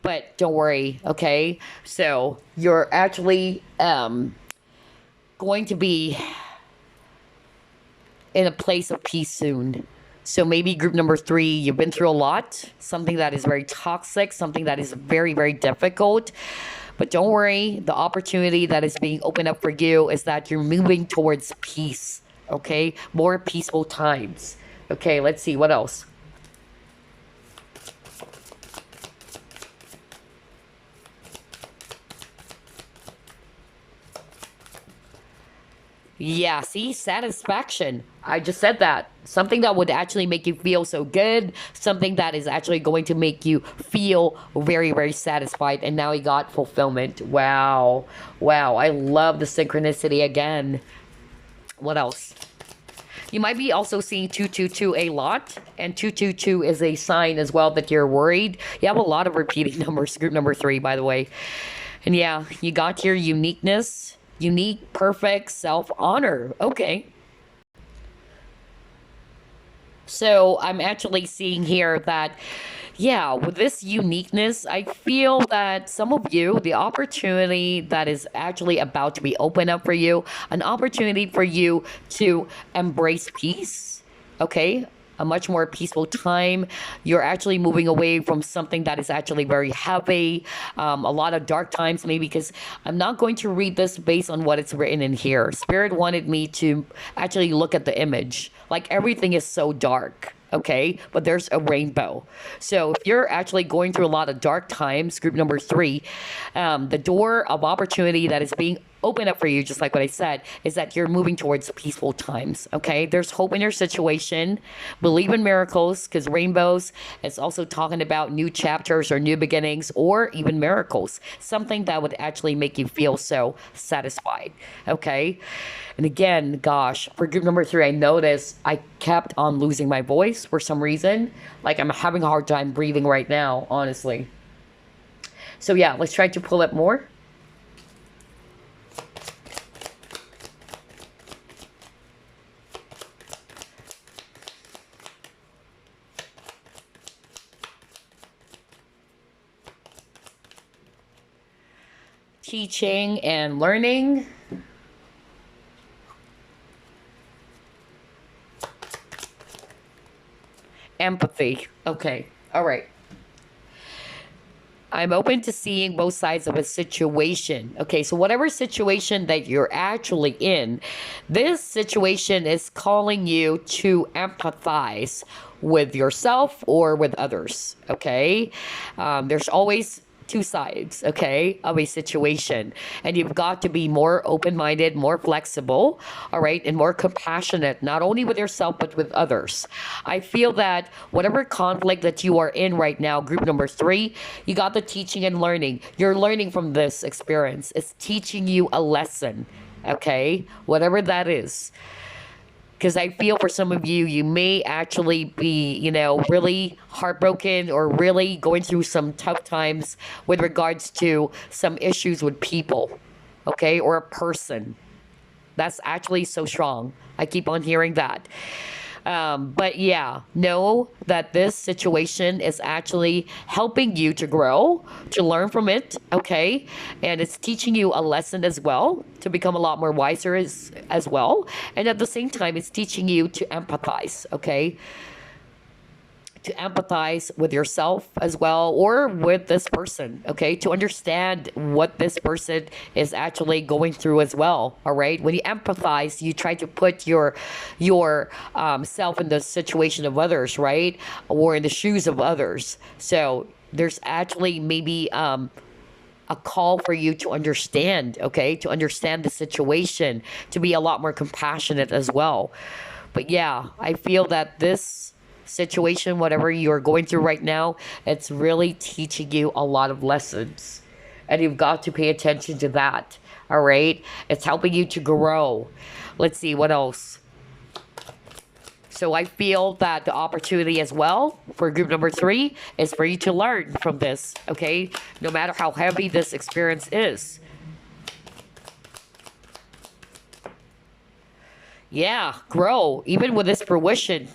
But don't worry, okay? So you're actually going to be in a place of peace soon. So maybe group number three, you've been through a lot, something that is very toxic, something that is very, very difficult. But don't worry, the opportunity that is being opened up for you is that you're moving towards peace, okay? More peaceful times. Okay, let's see, what else? Yeah, see, satisfaction. I just said that. Something that would actually make you feel so good. Something that is actually going to make you feel very, very satisfied. And now you got fulfillment. Wow. Wow. I love the synchronicity again. What else? You might be also seeing 222 a lot. And 222 is a sign as well that you're worried. You have a lot of repeating numbers. Group number three, by the way. And yeah, you got your uniqueness. Unique, perfect, self-honor. Okay. So I'm actually seeing here that Yeah, with this uniqueness, I feel that some of you, the opportunity that is actually about to be opened up for you, an opportunity for you to embrace peace, okay? A much more peaceful time. You're actually moving away from something that is actually very heavy, a lot of dark times, maybe, because I'm not going to read this based on what it's written in here. Spirit wanted me to actually look at the image. Like everything is so dark, okay, but there's a rainbow. So if you're actually going through a lot of dark times, group number three, the door of opportunity that is being opened up for you, just like what I said, is that you're moving towards peaceful times. Okay, there's hope in your situation. Believe in miracles, because rainbows is also talking about new chapters or new beginnings or even miracles, something that would actually make you feel so satisfied. Okay, and again, gosh, for group number three, I noticed I kept on losing my voice for some reason. Like I'm having a hard time breathing right now, honestly. So yeah, let's try to pull it more. Teaching and learning. Empathy. Okay. All right. I'm open to seeing both sides of a situation. Okay, so whatever situation that you're actually in, this situation is calling you to empathize with yourself or with others. Okay, there's always two sides, okay, of a situation. And you've got to be more open minded, more flexible, all right, and more compassionate, not only with yourself, but with others. I feel that whatever conflict that you are in right now, group number three, you got the teaching and learning. You're learning from this experience, it's teaching you a lesson, okay, whatever that is. Because I feel for some of you, you may actually be, really heartbroken or really going through some tough times with regards to some issues with people, okay, or a person. That's actually so strong. I keep on hearing that. But yeah, know that this situation is actually helping you to grow, to learn from it, okay? And it's teaching you a lesson as well, to become a lot more wiser as well. And at the same time, it's teaching you to empathize, okay? To empathize with yourself as well or with this person, okay, to understand what this person is actually going through as well. All right, when you empathize, you try to put your self in the situation of others, right, or in the shoes of others. So there's actually maybe a call for you to understand, okay, to understand the situation, to be a lot more compassionate as well. But yeah, I feel that this situation, whatever you're going through right now, it's really teaching you a lot of lessons. And you've got to pay attention to that. All right? It's helping you to grow. Let's see, what else? So I feel that the opportunity as well for group number three is for you to learn from this, okay? No matter how heavy this experience is. Yeah, grow. Even with this fruition,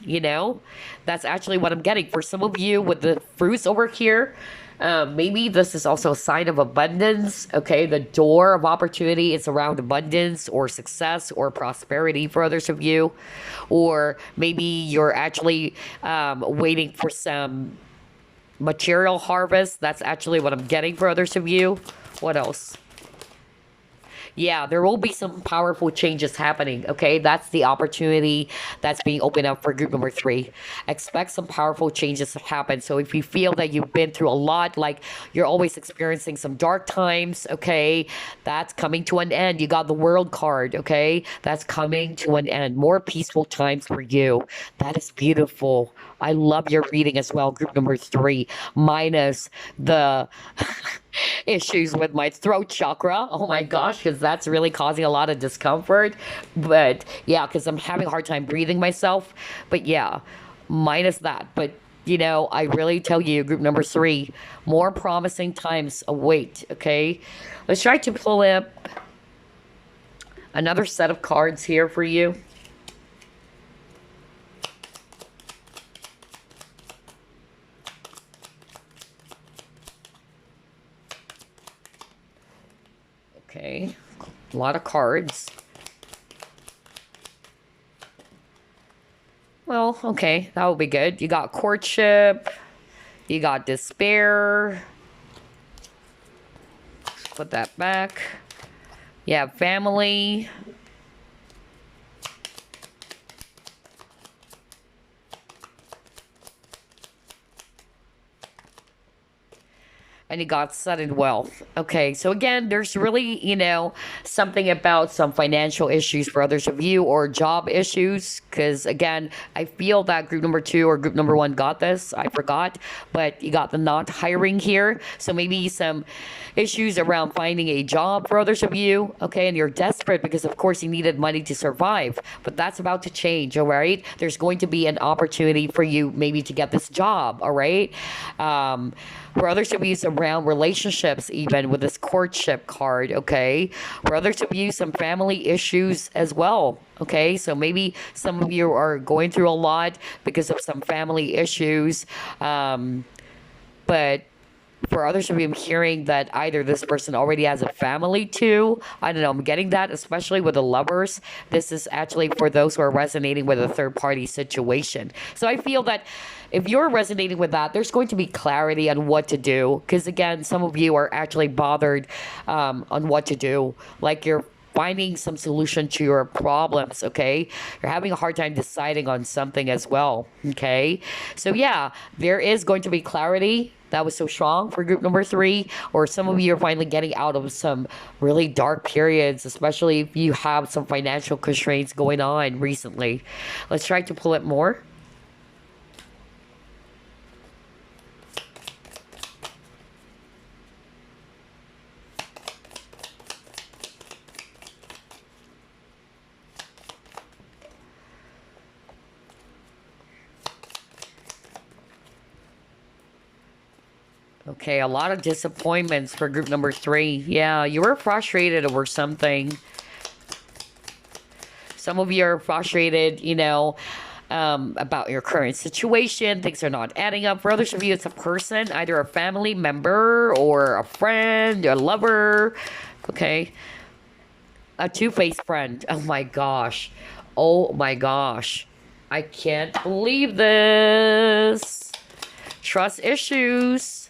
that's actually what I'm getting. For some of you with the fruits over here, maybe this is also a sign of abundance. Okay, the door of opportunity is around abundance or success or prosperity for others of you. Or maybe you're actually waiting for some material harvest. That's actually what I'm getting for others of you. What else? Yeah, there will be some powerful changes happening. Okay, that's the opportunity that's being opened up for group number three. Expect some powerful changes to happen. So if you feel that you've been through a lot, like you're always experiencing some dark times, okay, that's coming to an end. You got the world card, okay, that's coming to an end. More peaceful times for you. That is beautiful. I love your reading as well, group number three, minus the issues with my throat chakra. Oh my gosh, because that's really causing a lot of discomfort. But yeah, because I'm having a hard time breathing myself. But yeah, minus that. But I really tell you, group number three, more promising times await. Okay, let's try to pull up another set of cards here for you. Okay. A lot of cards. Well, okay. That would be good. You got courtship. You got despair. Put that back. You have family. And you got sudden wealth. Okay, so again, there's really, something about some financial issues for others of you or job issues. Because again, I feel that group number 2 or group number 1 got this. I forgot. But you got the not hiring here. So maybe some issues around finding a job for others of you. Okay, and you're desperate because, of course, you needed money to survive. But that's about to change, all right? There's going to be an opportunity for you maybe to get this job, all right? For others of you, around relationships, even with this courtship card, okay? For others of you, some family issues as well, okay? So maybe some of you are going through a lot because of some family issues. But for others of you, I'm hearing that either this person already has a family too. I don't know. I'm getting that, especially with the lovers. This is actually for those who are resonating with a third party situation. So I feel that if you're resonating with that, there's going to be clarity on what to do. Because again, some of you are actually bothered on what to do. Like you're finding some solution to your problems, okay? You're having a hard time deciding on something as well, okay? So yeah, there is going to be clarity. That was so strong for group number 3. Or some of you are finally getting out of some really dark periods, especially if you have some financial constraints going on recently. Let's try to pull it more. Okay, a lot of disappointments for group number 3. Yeah, you were frustrated over something. Some of you are frustrated, about your current situation. Things are not adding up. For others of you, it's a person, either a family member or a friend, a lover. Okay. A two-faced friend. Oh my gosh. Oh my gosh. I can't believe this. Trust issues.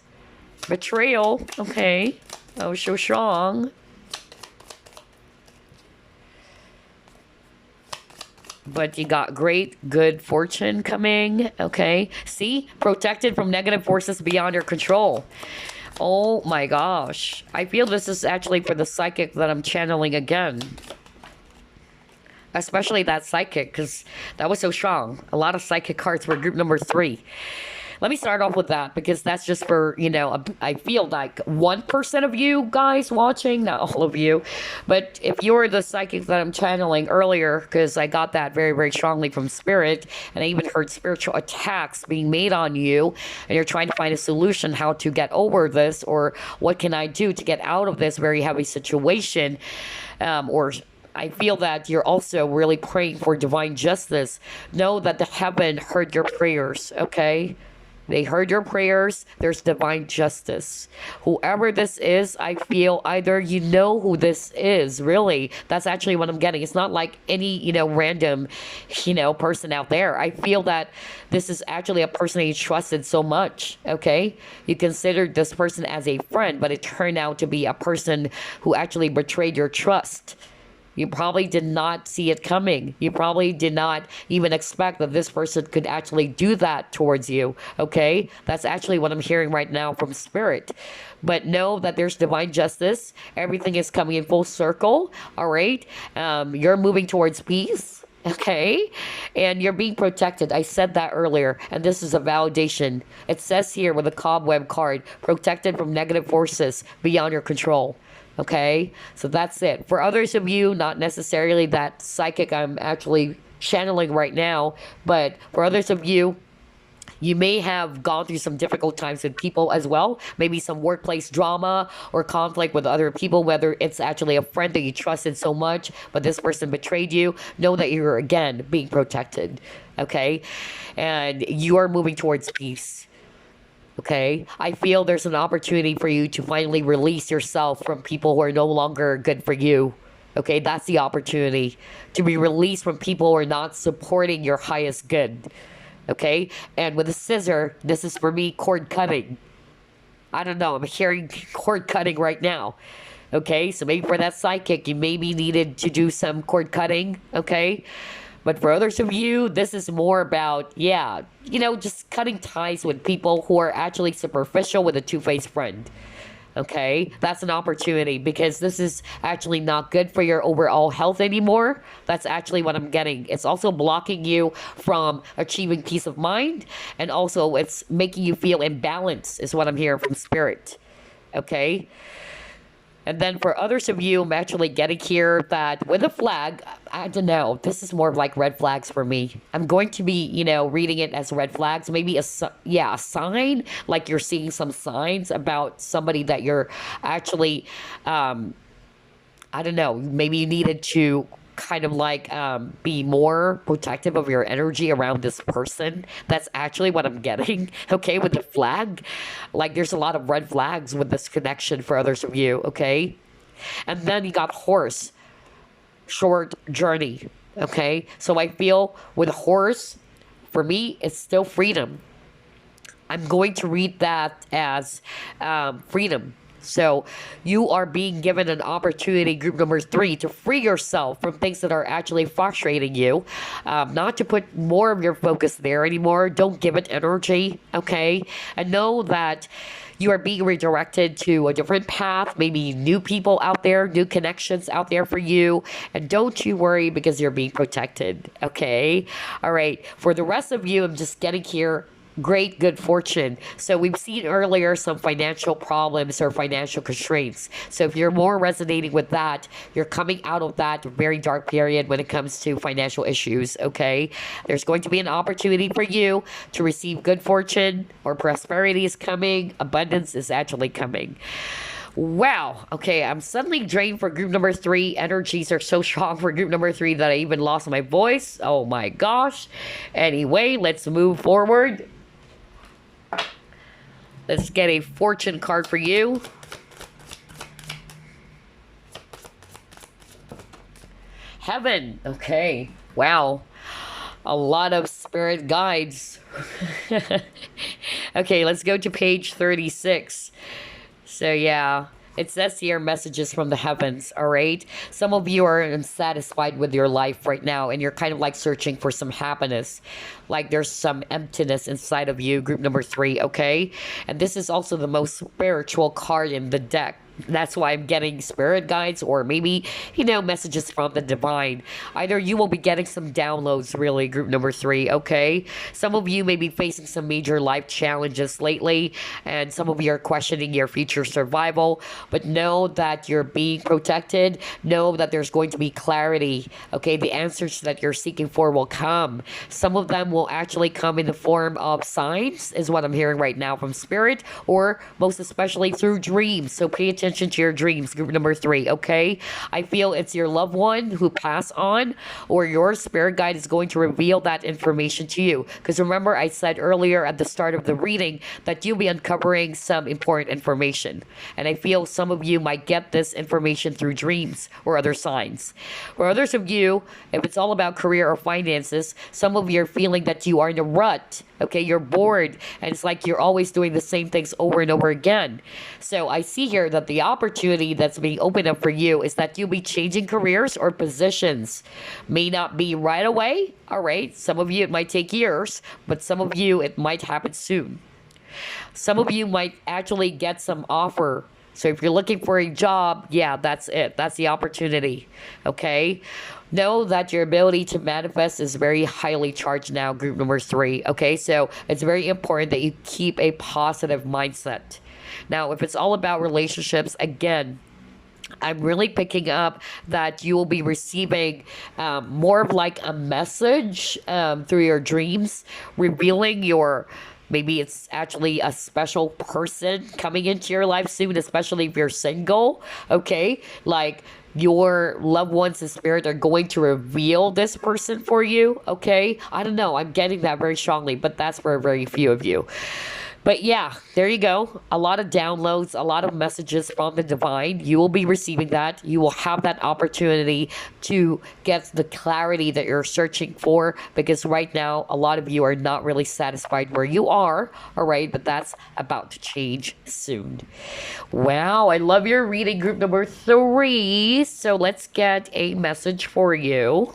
Betrayal. Okay. That was so strong. But you got great, good fortune coming. Okay. See? Protected from negative forces beyond your control. Oh my gosh. I feel this is actually for the psychic that I'm channeling again. Especially that psychic, because that was so strong. A lot of psychic cards for group number 3. Let me start off with that because that's just for, I feel like 1% of you guys watching, not all of you. But if you're the psychic that I'm channeling earlier, because I got that very, very strongly from spirit, and I even heard spiritual attacks being made on you, and you're trying to find a solution how to get over this, or what can I do to get out of this very heavy situation, or I feel that you're also really praying for divine justice. Know that the heaven heard your prayers, okay? They heard your prayers. There's divine justice. Whoever this is, I feel either you know who this is, really. That's actually what I'm getting. It's not like any, random, person out there. I feel that this is actually a person that you trusted so much, okay? You considered this person as a friend, but it turned out to be a person who actually betrayed your trust. You probably did not see it coming. You probably did not even expect that this person could actually do that towards you, okay? That's actually what I'm hearing right now from spirit. But know that there's divine justice. Everything is coming in full circle, all right? You're moving towards peace, okay? And you're being protected. I said that earlier, and this is a validation. It says here with a cobweb card, protected from negative forces beyond your control. Okay, so that's it. For others of you, not necessarily that psychic I'm actually channeling right now, but for others of you, you may have gone through some difficult times with people as well. Maybe some workplace drama or conflict with other people, whether it's actually a friend that you trusted so much, but this person betrayed you. Know that you're, again, being protected, okay? And you are moving towards peace. Okay, I feel there's an opportunity for you to finally release yourself from people who are no longer good for you. Okay, that's the opportunity to be released from people who are not supporting your highest good. Okay, and with a scissor, this is for me cord cutting. I don't know, I'm hearing cord cutting right now. Okay, so maybe for that psychic, you maybe needed to do some cord cutting. Okay, but for others of you, this is more about, yeah, just cutting ties with people who are actually superficial with a two-faced friend. Okay, that's an opportunity because this is actually not good for your overall health anymore. That's actually what I'm getting. It's also blocking you from achieving peace of mind, and also it's making you feel imbalanced, is what I'm hearing from spirit. Okay, and then for others of you, I'm actually getting here that with a flag, I don't know, this is more of like red flags for me. I'm going to be, reading it as red flags. Maybe a sign, like you're seeing some signs about somebody that you're actually, I don't know, maybe you needed to kind of like be more protective of your energy around this person. That's actually what I'm getting. Okay, with the flag, like there's a lot of red flags with this connection for others of you. Okay, and then you got horse, short journey. Okay, so I feel with horse, for me it's still freedom. I'm going to read that as freedom. So you are being given an opportunity, group number 3, to free yourself from things that are actually frustrating you. Not to put more of your focus there anymore. Don't give it energy, okay? And know that you are being redirected to a different path, maybe new people out there, new connections out there for you. And don't you worry because you're being protected, okay? All right, for the rest of you, I'm just getting here great good fortune. So we've seen earlier some financial problems or financial constraints. So if you're more resonating with that, you're coming out of that very dark period when it comes to financial issues, okay? There's going to be an opportunity for you to receive good fortune, or prosperity is coming, abundance is actually coming. Wow. Okay, I'm suddenly drained for group number 3. Energies are so strong for group number 3 that I even lost my voice. Oh my gosh. Anyway, let's move forward. Let's get a fortune card for you. Heaven. Okay. Wow. A lot of spirit guides. Okay, let's go to page 36. So yeah, it says here messages from the heavens, all right? Some of you are unsatisfied with your life right now, and you're kind of like searching for some happiness. Like there's some emptiness inside of you, group number 3, okay? And this is also the most spiritual card in the deck. That's why I'm getting spirit guides, or maybe, messages from the divine. Either you will be getting some downloads, really, group number 3, okay? Some of you may be facing some major life challenges lately, and some of you are questioning your future survival. But know that you're being protected. Know that there's going to be clarity, okay? The answers that you're seeking for will come. Some of them will actually come in the form of signs, is what I'm hearing right now from spirit, or most especially through dreams. So pay attention to your dreams, group number 3, okay? I feel it's your loved one who passed on, or your spirit guide is going to reveal that information to you. Because remember, I said earlier at the start of the reading that you'll be uncovering some important information. And I feel some of you might get this information through dreams or other signs. For others of you, if it's all about career or finances, some of you are feeling that you are in a rut. Okay, you're bored, and it's like you're always doing the same things over and over again. So I see here that the opportunity that's being opened up for you is that you'll be changing careers or positions. May not be right away, all right? Some of you, it might take years, but some of you, it might happen soon. Some of you might actually get some offer. So if you're looking for a job, yeah, that's it. That's the opportunity, okay? Know that your ability to manifest is very highly charged now, group number 3, okay? So it's very important that you keep a positive mindset. Now, if it's all about relationships, again, I'm really picking up that you will be receiving more of like a message through your dreams, revealing your... Maybe it's actually a special person coming into your life soon, especially if you're single, okay? Like your loved ones in spirit are going to reveal this person for you, okay? I don't know. I'm getting that very strongly, but that's for very few of you. But yeah, there you go. A lot of downloads, a lot of messages from the divine. You will be receiving that. You will have that opportunity to get the clarity that you're searching for, because right now, a lot of you are not really satisfied where you are. All right, but that's about to change soon. Wow, I love your reading, group number 3. So let's get a message for you.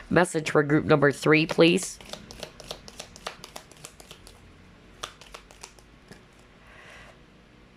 Message for group number 3, please.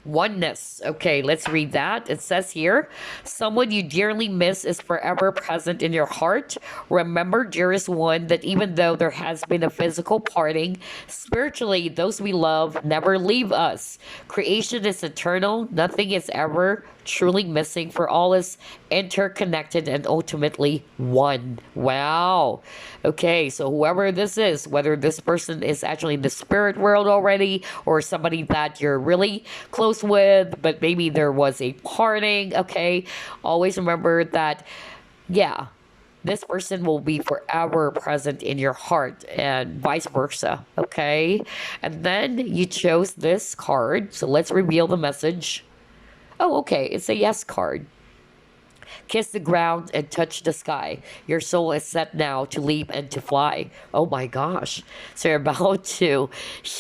Oneness. Okay, let's read that. It says here, someone you dearly miss is forever present in your heart. Remember, dearest one, that even though there has been a physical parting, spiritually, those we love never leave us. Creation is eternal. Nothing is ever truly missing, for all is interconnected and ultimately one. Wow. Okay, so whoever this is, whether this person is actually in the spirit world already or somebody that you're really close with, but maybe there was a parting, okay, always remember that, yeah, this person will be forever present in your heart and vice versa, okay? And then you chose this card, so let's reveal the message. Oh, okay. It's a yes card. Kiss the ground and touch the sky. Your soul is set now to leap and to fly. Oh my gosh. So you're about to,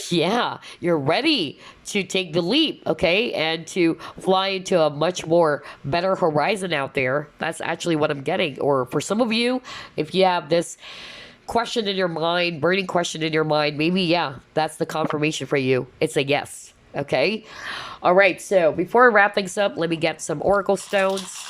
yeah, you're ready to take the leap, okay? And to fly into a much more better horizon out there. That's actually what I'm getting. Or for some of you, if you have this question in your mind, burning question in your mind, maybe, yeah, that's the confirmation for you. It's a yes. Okay. All right. So before I wrap things up, let me get some oracle stones.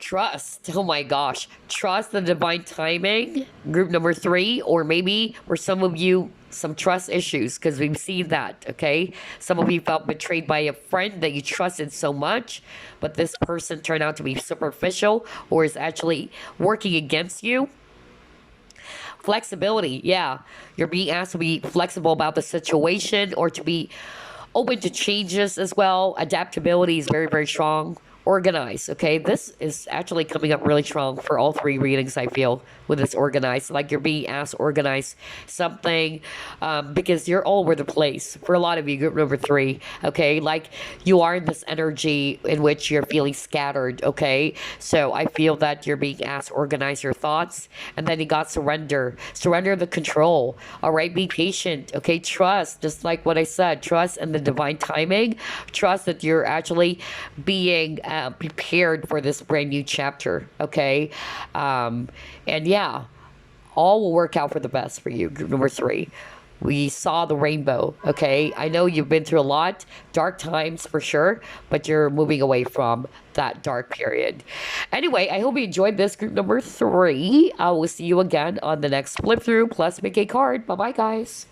Trust. Oh my gosh. Trust the divine timing. Group number 3, or maybe for some of you, some trust issues, because we've seen that, okay? Some of you felt betrayed by a friend that you trusted so much, but this person turned out to be superficial or is actually working against you. Flexibility. Yeah. You're being asked to be flexible about the situation or to be open to changes as well. Adaptability is very, very strong. Organized. Okay, this is actually coming up really strong for all 3 readings. I feel with this organized, like you're being asked to organize something, because you're all over the place. For a lot of you, group number 3. Okay, like you are in this energy in which you're feeling scattered. Okay, so I feel that you're being asked to organize your thoughts, and then you got surrender the control. All right, be patient. Okay, trust, just like what I said, trust in the divine timing. Trust that you're actually being prepared for this brand new chapter, okay? And yeah, all will work out for the best for you. Group number 3. We saw the rainbow, okay? I know you've been through a lot, dark times for sure, but you're moving away from that dark period. Anyway, I hope you enjoyed this, group number 3. I will see you again on the next flip through plus pick a card. Bye-bye, guys.